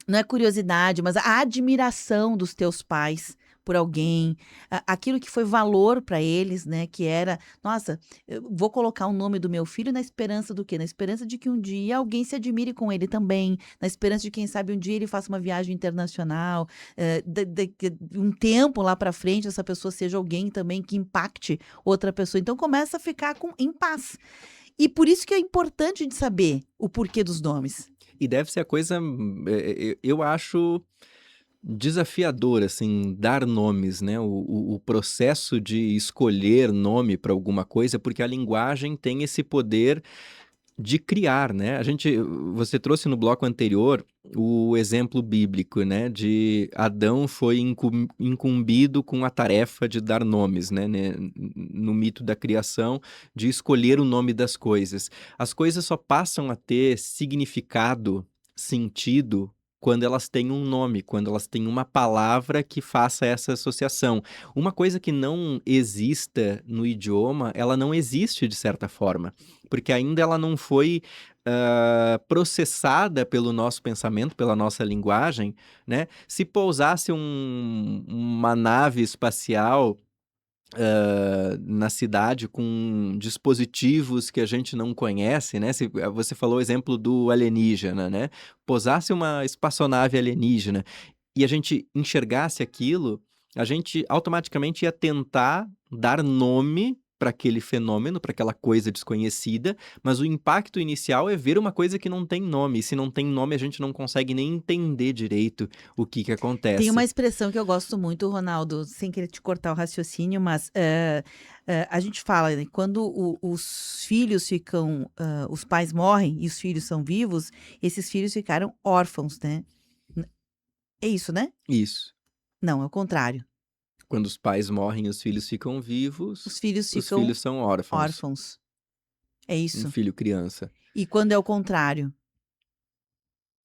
não é curiosidade, mas a admiração dos teus pais por alguém, aquilo que foi valor para eles, né? Que era, nossa, eu vou colocar o nome do meu filho na esperança do quê? Na esperança de que um dia alguém se admire com ele também, na esperança de quem sabe um dia ele faça uma viagem internacional, um tempo lá para frente essa pessoa seja alguém também que impacte outra pessoa. Então começa a ficar em paz. E por isso que é importante de saber o porquê dos nomes. E deve ser a coisa, eu acho desafiador, assim, dar nomes, né? O processo de escolher nome para alguma coisa, porque a linguagem tem esse poder de criar, né? Você trouxe no bloco anterior o exemplo bíblico, né? De Adão foi incumbido com a tarefa de dar nomes, né? No mito da criação, de escolher o nome das coisas. As coisas só passam a ter significado, sentido, quando elas têm um nome, quando elas têm uma palavra que faça essa associação. Uma coisa que não exista no idioma, ela não existe de certa forma, porque ainda ela não foi processada pelo nosso pensamento, pela nossa linguagem, né? Se pousasse uma nave espacial na cidade com dispositivos que a gente não conhece, né? Você falou o exemplo do alienígena, né? Pousasse uma espaçonave alienígena e a gente enxergasse aquilo, a gente automaticamente ia tentar dar nome para aquele fenômeno, para aquela coisa desconhecida, mas o impacto inicial é ver uma coisa que não tem nome. E se não tem nome, a gente não consegue nem entender direito o que acontece. Tem uma expressão que eu gosto muito, Ronaldo, sem querer te cortar o raciocínio, mas a gente fala, né, quando os filhos ficam, os pais morrem e os filhos são vivos, esses filhos ficaram órfãos, né? É isso, né? Isso. Não, é o contrário. Quando os pais morrem, os filhos ficam vivos. Os filhos Os filhos são órfãos. órfãos. É isso. Um filho criança. E quando é o contrário?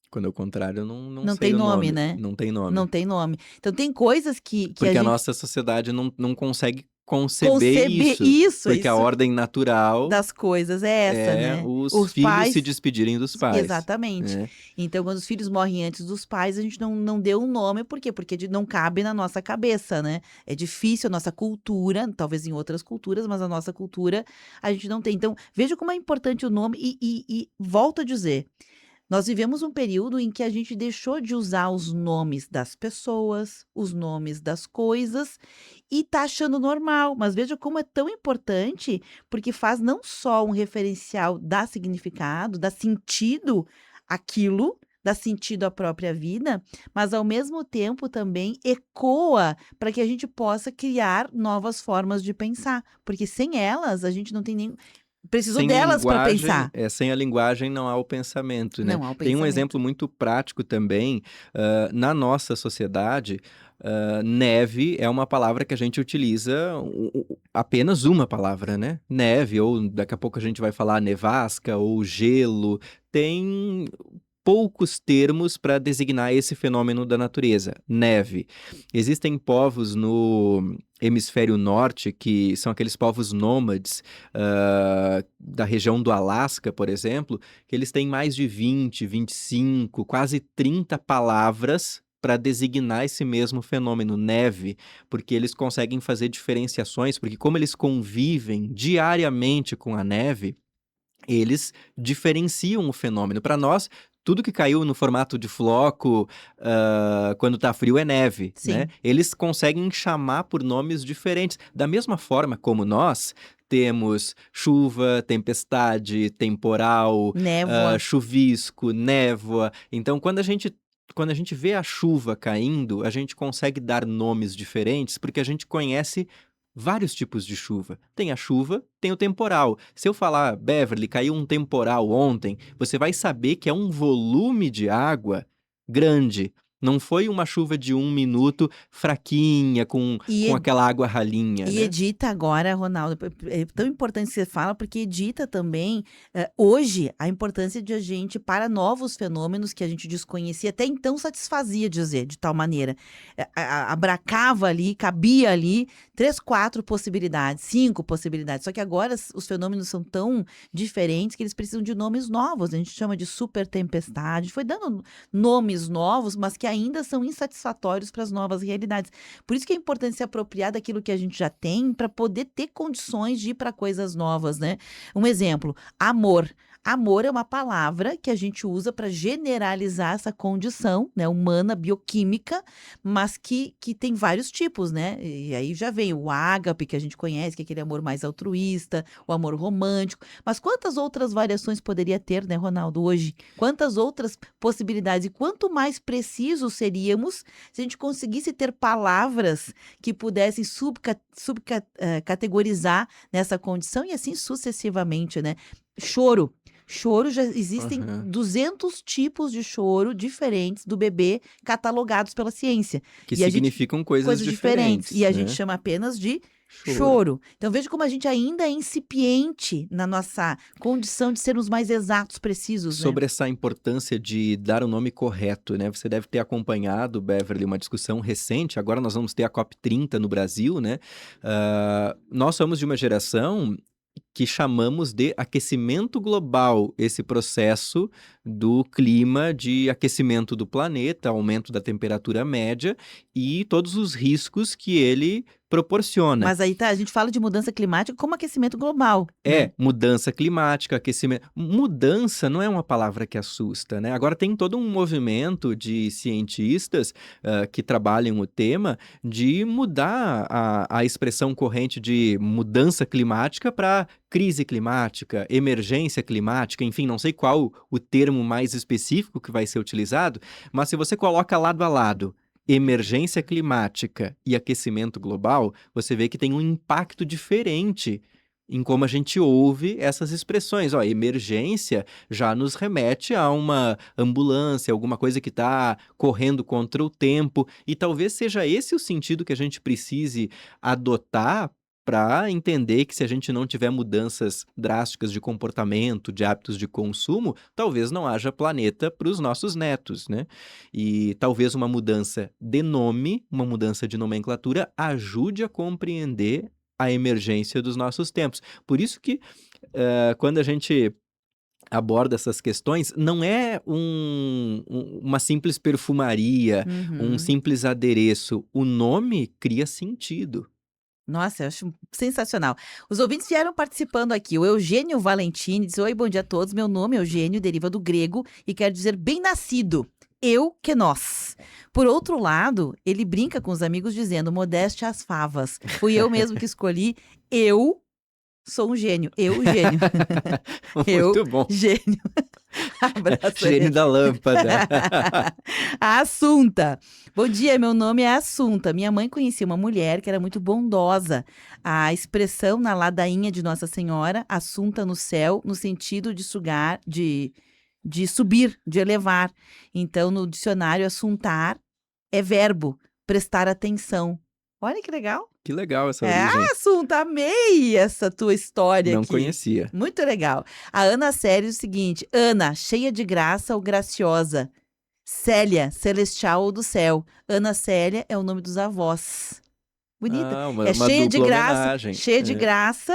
Quando é o contrário, não Não sei tem o nome, né? Não tem nome. Não tem nome. Então tem coisas que Porque a gente... nossa sociedade não consegue conceber isso. Porque a ordem natural das coisas é essa, né? Os filhos se despedirem dos pais. Exatamente. Então, quando os filhos morrem antes dos pais, a gente não deu um nome. Por quê? Porque não cabe na nossa cabeça, né? É difícil, a nossa cultura, talvez em outras culturas, mas a nossa cultura a gente não tem. Então, veja como é importante o nome e volto a dizer, nós vivemos um período em que a gente deixou de usar os nomes das pessoas, os nomes das coisas e tá achando normal. Mas veja como é tão importante, porque faz não só um referencial, dá significado, dá sentido àquilo, dá sentido à própria vida, mas ao mesmo tempo também ecoa para que a gente possa criar novas formas de pensar. Porque sem elas, a gente não tem nem... Precisou delas para pensar. Sem a linguagem não há o pensamento, né? Não há o Tem um pensamento. exemplo muito prático também. Na nossa sociedade, neve é uma palavra que a gente utiliza, apenas uma palavra, né? Neve, ou daqui a pouco a gente vai falar nevasca ou gelo. Tem poucos termos para designar esse fenômeno da natureza, neve. Existem povos no hemisfério norte, que são aqueles povos nômades da região do Alasca, por exemplo, que eles têm mais de 20, 25, quase 30 palavras para designar esse mesmo fenômeno, neve, porque eles conseguem fazer diferenciações, porque como eles convivem diariamente com a neve, eles diferenciam o fenômeno. Para nós, tudo que caiu no formato de floco, quando tá frio, é neve, Sim. né? Eles conseguem chamar por nomes diferentes. Da mesma forma como temos chuva, tempestade, temporal, Névoa. chuvisco, névoa. Então, quando a gente vê a chuva caindo, a gente consegue dar nomes diferentes, porque a gente conhece vários tipos de chuva. Tem a chuva, tem o temporal. Se eu falar, Beverly, caiu um temporal ontem, você vai saber que é um volume de água grande. Não foi uma chuva de 1 minuto fraquinha, com E aquela água ralinha, E né? edita agora, Ronaldo, é tão importante que você fala, porque edita também, hoje, a importância de a gente, para novos fenômenos que a gente desconhecia, até então satisfazia dizer, de tal maneira. Abracava ali, cabia ali, 3, 4 possibilidades, 5 possibilidades. Só que agora os fenômenos são tão diferentes que eles precisam de nomes novos. A gente chama de super tempestade. Foi dando nomes novos, mas que ainda são insatisfatórios para as novas realidades. Por isso que é importante se apropriar daquilo que a gente já tem para poder ter condições de ir para coisas novas, né? Um exemplo, amor. Amor é uma palavra que a gente usa para generalizar essa condição, né, humana, bioquímica, mas que tem vários tipos, né? E aí já vem o ágape, que a gente conhece, que é aquele amor mais altruísta, o amor romântico. Mas quantas outras variações poderia ter, né, Ronaldo, hoje? Quantas outras possibilidades? E quanto mais precisos seríamos se a gente conseguisse ter palavras que pudessem categorizar nessa condição e assim sucessivamente, né? Choro. Choro, já existem Aham. 200 tipos de choro diferentes do bebê catalogados pela ciência. Que E a gente- significam coisas Coisas diferentes. E a né? gente chama apenas de Choro. choro. Então veja como a gente ainda é incipiente na nossa condição de sermos mais exatos, precisos, né? Sobre essa importância de dar o nome correto, né? Você deve ter acompanhado, Beverly, uma discussão recente. Agora nós vamos ter a COP30 no Brasil, né? Nós somos de uma geração que chamamos de aquecimento global, esse processo do clima de aquecimento do planeta, aumento da temperatura média e todos os riscos que ele proporciona. Mas aí a gente fala de mudança climática como aquecimento global. É, mudança climática, aquecimento. Mudança não é uma palavra que assusta, né? Agora tem todo um movimento de cientistas que trabalham o tema de mudar a expressão corrente de mudança climática para crise climática, emergência climática, enfim, não sei qual o termo mais específico que vai ser utilizado, mas se você coloca lado a lado emergência climática e aquecimento global, você vê que tem um impacto diferente em como a gente ouve essas expressões. Ó, emergência já nos remete a uma ambulância, alguma coisa que está correndo contra o tempo, e talvez seja esse o sentido que a gente precise adotar para entender que se a gente não tiver mudanças drásticas de comportamento, de hábitos de consumo, talvez não haja planeta para os nossos netos, né? E talvez uma mudança de nome, uma mudança de nomenclatura, ajude a compreender a emergência dos nossos tempos. Por isso que quando a gente aborda essas questões, não é uma simples perfumaria, um simples adereço. O nome cria sentido. Nossa, eu acho sensacional. Os ouvintes vieram participando aqui. O Eugênio Valentini diz: oi, bom dia a todos. Meu nome é Eugênio, deriva do grego e quer dizer bem-nascido. Eu que nós. Por outro lado, ele brinca com os amigos dizendo: modéstia às favas. Fui eu mesmo que escolhi. Eu sou um gênio. Eu, gênio. Muito bom. Gênio. Abraço. Gênio da lâmpada. A Assunta. Bom dia, meu nome é Assunta. Minha mãe conhecia uma mulher que era muito bondosa. A expressão na ladainha de Nossa Senhora, Assunta no céu, no sentido de sugar, de subir, de elevar. Então, no dicionário, assuntar é verbo, prestar atenção. Olha que legal. Que legal essa origem. Assunta, amei essa tua história Não aqui. conhecia. Muito legal. A Ana Célia diz o seguinte: Ana, cheia de graça ou graciosa? Célia, celestial ou do céu? Ana Célia é o nome dos avós. Bonita. Ah, uma cheia de dupla graça, homenagem. cheia de graça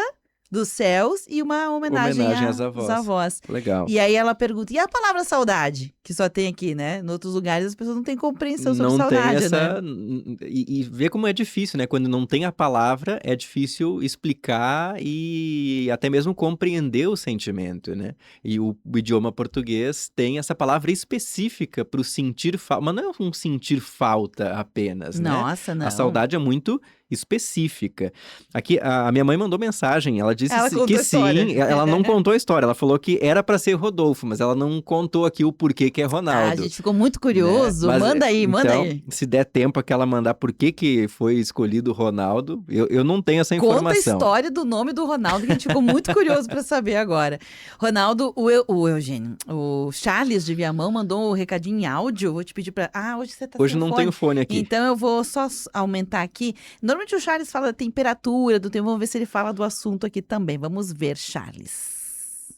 dos céus e uma homenagem Às aos avós. avós. Legal. E aí ela pergunta: e a palavra saudade? Que só tem aqui, né? Em outros lugares as pessoas não têm compreensão sobre Não saudade, tem né? E vê como é difícil, né? Quando não tem a palavra, é difícil explicar e até mesmo compreender o sentimento, né? E o idioma português tem essa palavra específica para o sentir falta, mas não é um sentir falta apenas, né? Nossa, não. A saudade é muito específica. Aqui, a minha mãe mandou mensagem, ela disse Ela contou que a história. sim, ela não contou a história, ela falou que era para ser Rodolfo, mas ela não contou aqui o porquê que é Ah, a Ronaldo. gente ficou muito curioso. Mas, Manda aí, manda então, aí. se der tempo que ela mandar por que foi escolhido o Ronaldo, eu não tenho essa Conta a informação. história do nome do Ronaldo, que a gente ficou muito curioso para saber agora. Ronaldo, o Eugênio, o Charles de Viamão mandou um recadinho em áudio. Vou te pedir para. Ah, hoje você tá Hoje sem não fone. tenho fone aqui. Então eu vou só aumentar aqui. Normalmente o Charles fala da temperatura do tempo. Vamos ver se ele fala do assunto aqui também. Vamos ver, Charles.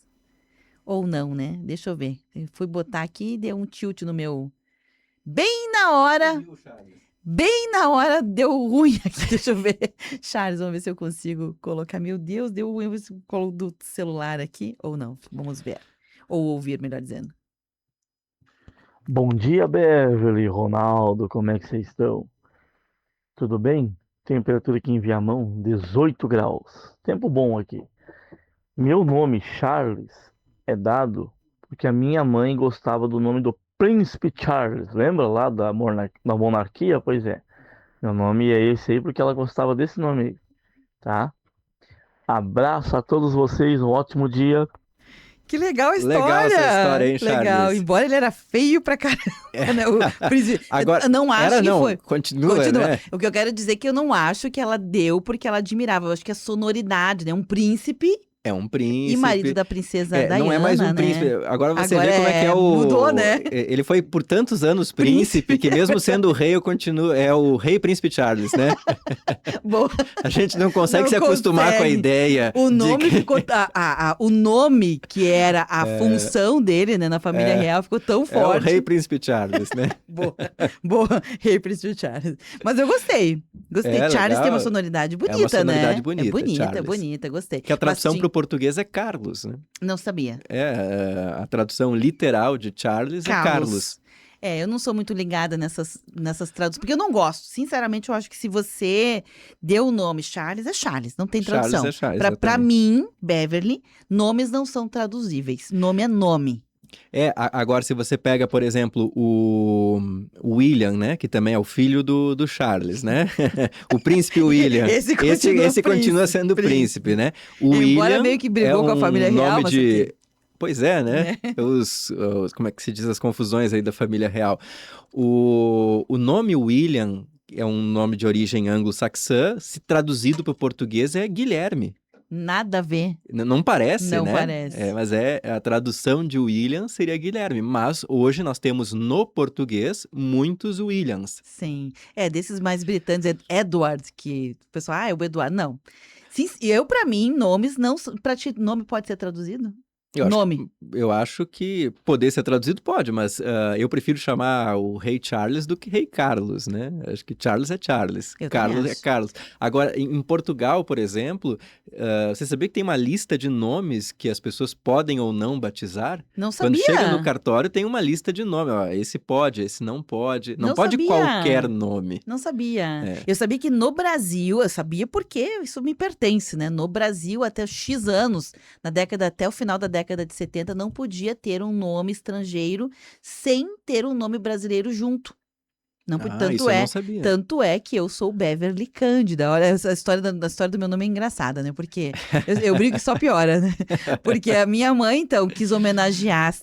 Ou não, né? Deixa eu ver. Eu fui botar aqui e deu um tilt no meu. Bem na hora deu ruim aqui. Deixa eu ver. Charles, vamos ver se eu consigo colocar. Meu Deus, deu ruim do celular aqui. Ou não. Vamos ver. Ou ouvir, melhor dizendo. Bom dia, Beverly, Ronaldo, como é que vocês estão? Tudo bem? Temperatura aqui em Viamão, 18 graus. Tempo bom aqui. Meu nome, Charles, é dado porque a minha mãe gostava do nome do Príncipe Charles. Lembra lá da monarquia? Pois é. Meu nome é esse aí porque ela gostava desse nome aí, tá? Abraço a todos vocês, um ótimo dia. Que legal a história! Legal essa história, hein, Charles? Legal, embora ele era feio pra caramba, né? O príncipe. Agora, Eu não acho que foi. Continua, né? O que eu quero dizer é que eu não acho que ela deu porque ela admirava. Eu acho que a sonoridade, né? Um príncipe É um príncipe. e marido da princesa Diana, não é mais um né? príncipe. Agora você Agora vê como é que é o... mudou, né? Ele foi por tantos anos príncipe, que mesmo sendo o rei, eu continuo... É o rei príncipe Charles, né? Boa. A gente não consegue Não se acostumar com a consegue. ideia O de nome que... ficou. O nome que era a função dele, né, na família real, ficou tão É o forte. rei príncipe Charles, né? Boa, rei príncipe Charles. Mas eu gostei. Gostei. É, Charles legal. tem uma sonoridade bonita, uma sonoridade né? bonita, É bonita, Charles. bonita, gostei. Que a tradução Mas para o português é Carlos, né? Não sabia. A tradução literal de Charles é Carlos. Eu não sou muito ligada nessas traduções, porque eu não gosto. Sinceramente, eu acho que se você deu o nome Charles, é Charles, não tem tradução. Charles é Charles, Pra exatamente. mim, Beverly, nomes não são traduzíveis. Nome é nome. Agora se você pega, por exemplo, o William, né? Que também é o filho do Charles, né? O príncipe William. Esse continua sendo príncipe, né? O Embora William meio que brigou com a família real, nome mas de... Pois é, né? Como é que se diz as confusões aí da família real? O nome William é um nome de origem anglo-saxã, se traduzido para o português é Guilherme. Nada a ver. Não parece, Não né? parece. Mas a tradução de William seria Guilherme. Mas hoje nós temos no português muitos Williams. Sim. Desses mais britânicos, Edward, que o pessoal, é o Eduardo. Não. Sim, pra mim, nomes não. Pra ti, nome pode ser traduzido? Eu acho que poder ser traduzido pode, mas eu prefiro chamar o rei Charles do que rei Carlos, né? Acho que Charles é Charles, Eu Carlos também é acho. Carlos. Agora, em Portugal, por exemplo, você sabia que tem uma lista de nomes que as pessoas podem ou não batizar? Não Quando sabia. chega no cartório, tem uma lista de nomes. Ó, esse pode, esse não pode. Não pode sabia. qualquer nome. Não sabia. É. Eu sabia que no Brasil, eu sabia porque isso me pertence, né? No Brasil, até X anos, até o final da década de 70, não podia ter um nome estrangeiro sem ter um nome brasileiro junto. Não, Isso eu não sabia. Tanto é que eu sou Beverly Cândida. Olha, a história do meu nome é engraçada, né? Porque eu brigo que só piora, né? Porque a minha mãe, então, quis homenagear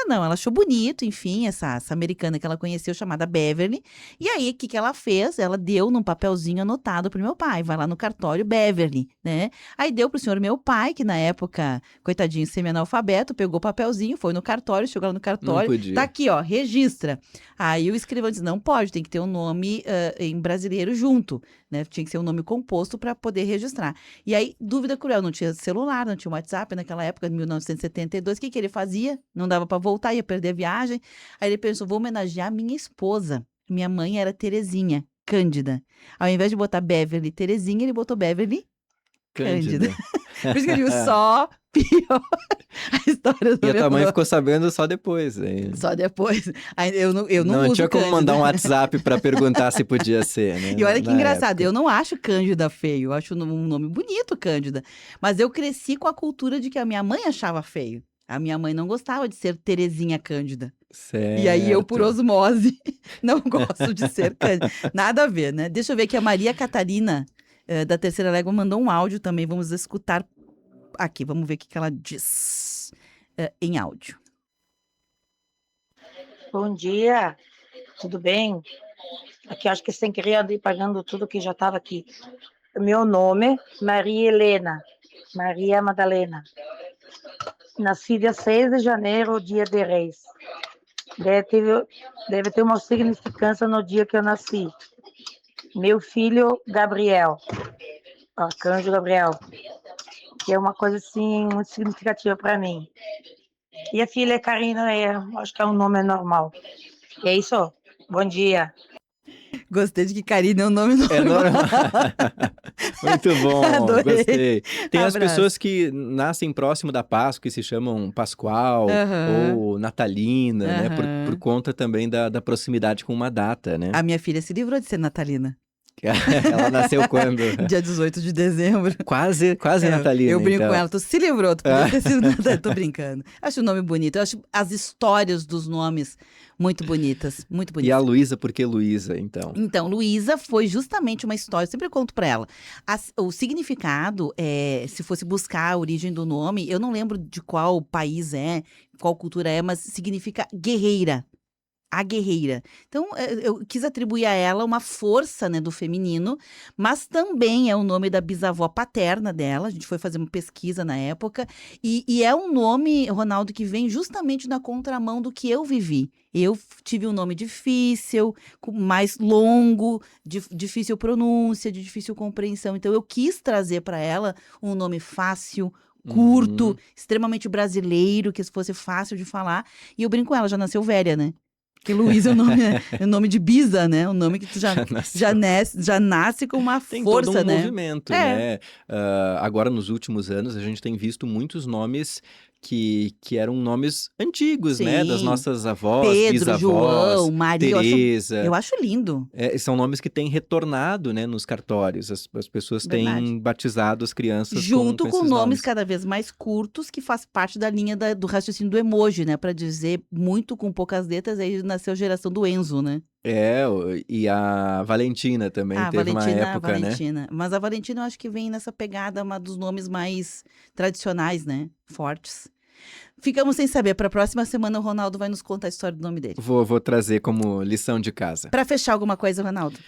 não, ela achou bonito, enfim, essa americana que ela conheceu, chamada Beverly. E aí, o que ela fez? Ela deu num papelzinho anotado pro meu pai. Vai lá no cartório, Beverly, né? Aí deu pro senhor meu pai, que na época, coitadinho, semi-analfabeto, pegou o papelzinho, foi no cartório, chegou lá no cartório. Não podia. Tá aqui, ó, registra. Aí o escrivão disse, não pode, tem que ter um nome em brasileiro junto, né? Tinha que ser um nome composto para poder registrar. E aí, dúvida cruel, não tinha celular, não tinha WhatsApp naquela época, em 1972. O que ele fazia? Não dava para voltar, ia perder a viagem. Aí ele pensou, vou homenagear minha esposa. Minha mãe era Terezinha Cândida. Ao invés de botar Beverly Terezinha, ele botou Beverly Cândida. Por isso que eu digo, só pior a história do E a meu tua mãe nome. ficou sabendo só depois. Hein? Só depois. Aí eu não uso tinha como Cândida. mandar um WhatsApp pra perguntar se podia ser, né? E olha que Na engraçado, época. eu não acho Cândida feio, eu acho um nome bonito, Cândida. Mas eu cresci com a cultura de que a minha mãe achava feio. A minha mãe não gostava de ser Terezinha Cândida. E aí eu, por Certo. osmose, não gosto de ser Cândido. Nada a ver, né? Deixa eu ver aqui, a Maria Catarina, da Terceira Légua, mandou um áudio também. Vamos escutar aqui, vamos ver o que ela diz em áudio. Bom dia, tudo bem? Aqui eu acho que sem querer ir pagando tudo que já estava aqui. Meu nome, Maria Helena, Maria Madalena. Nasci dia 6 de janeiro, dia de Reis. Deve ter uma significância no dia que eu nasci. Meu filho, Gabriel, Arcanjo Gabriel, que é uma coisa assim muito significativa para mim. E a filha é Karina, acho que é um nome normal. E é isso, bom dia. Gostei de que Karina é um nome É normal. normal. Muito bom, Adorei. gostei. Tem as Abraço. pessoas que nascem próximo da Páscoa, que se chamam Pascoal Aham. ou Natalina, né? Por Aham. conta também da proximidade com uma data, né? A minha filha se livrou de ser natalina. Ela nasceu quando? Dia 18 de dezembro. Quase natalina, Eu brinco então. com ela, tu se livrou, tu podia ter sido natalina. Tô brincando. Acho o nome bonito, eu acho as histórias dos nomes muito bonitas, muito E bonitas. a Luísa, por que Luísa, então? Então, Luísa foi justamente uma história, eu sempre conto pra ela. O significado, se fosse buscar a origem do nome, eu não lembro de qual país qual cultura mas significa guerreira. A guerreira. Então, eu quis atribuir a ela uma força, né, do feminino, mas também é o nome da bisavó paterna dela. A gente foi fazer uma pesquisa na época. E é um nome, Ronaldo, que vem justamente na contramão do que eu vivi. Eu tive um nome difícil, mais longo, de difícil pronúncia, de difícil compreensão. Então, eu quis trazer para ela um nome fácil, curto, extremamente brasileiro, que fosse fácil de falar. E eu brinco com ela, já nasceu velha, né? Porque Luísa é o nome de Bisa, né? O nome que tu já nasce com uma Tem força, todo um né? movimento, né? Agora, nos últimos anos, a gente tem visto muitos nomes que eram nomes antigos, né? Das Sim. nossas avós, Pedro, bisavós, João, Maria. Teresa. Eu acho lindo. São nomes que têm retornado, né, nos cartórios. As pessoas Verdade. têm batizado as crianças Junto com esses nomes nomes. cada vez mais curtos, que faz parte da linha do raciocínio do emoji, né? Pra dizer muito com poucas letras, aí nasceu a geração do Enzo, né? E a Valentina também teve uma época, né? Valentina. Mas a Valentina eu acho que vem nessa pegada dos nomes mais tradicionais, né? Fortes. Ficamos sem saber. Para a próxima semana o Ronaldo vai nos contar a história do nome dele. Vou trazer como lição de casa. Para fechar alguma coisa, Ronaldo?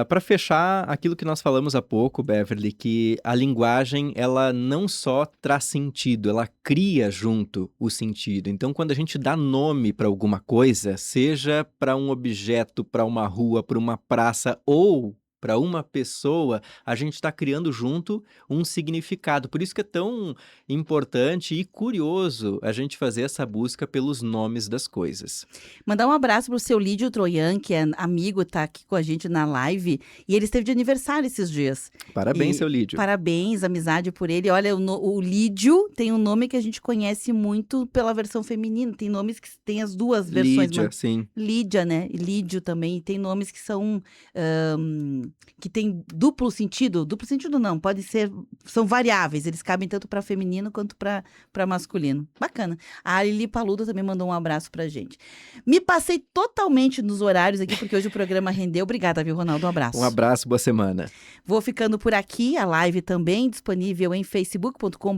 Para fechar, aquilo que nós falamos há pouco, Beverly, que a linguagem, ela não só traz sentido, ela cria junto o sentido. Então, quando a gente dá nome para alguma coisa, seja para um objeto, para uma rua, para uma praça ou para uma pessoa, a gente está criando junto um significado. Por isso que é tão importante e curioso a gente fazer essa busca pelos nomes das coisas. Mandar um abraço pro seu Lídio Troian, que é amigo, tá aqui com a gente na live, e ele esteve de aniversário esses dias. Parabéns, seu Lídio. Parabéns, amizade por ele. Olha, o Lídio tem um nome que a gente conhece muito pela versão feminina, tem nomes que tem as duas versões. Lídia, sim. Lídia, né? E Lídio também, tem nomes que são... que tem duplo sentido não, pode ser, são variáveis, eles cabem tanto para feminino quanto para masculino. Bacana. A Lili Paludo também mandou um abraço pra gente. Me passei totalmente nos horários aqui, porque hoje o programa rendeu. Obrigada, viu, Ronaldo? Um abraço. Um abraço, boa semana. Vou ficando por aqui, a live também disponível em facebook.com.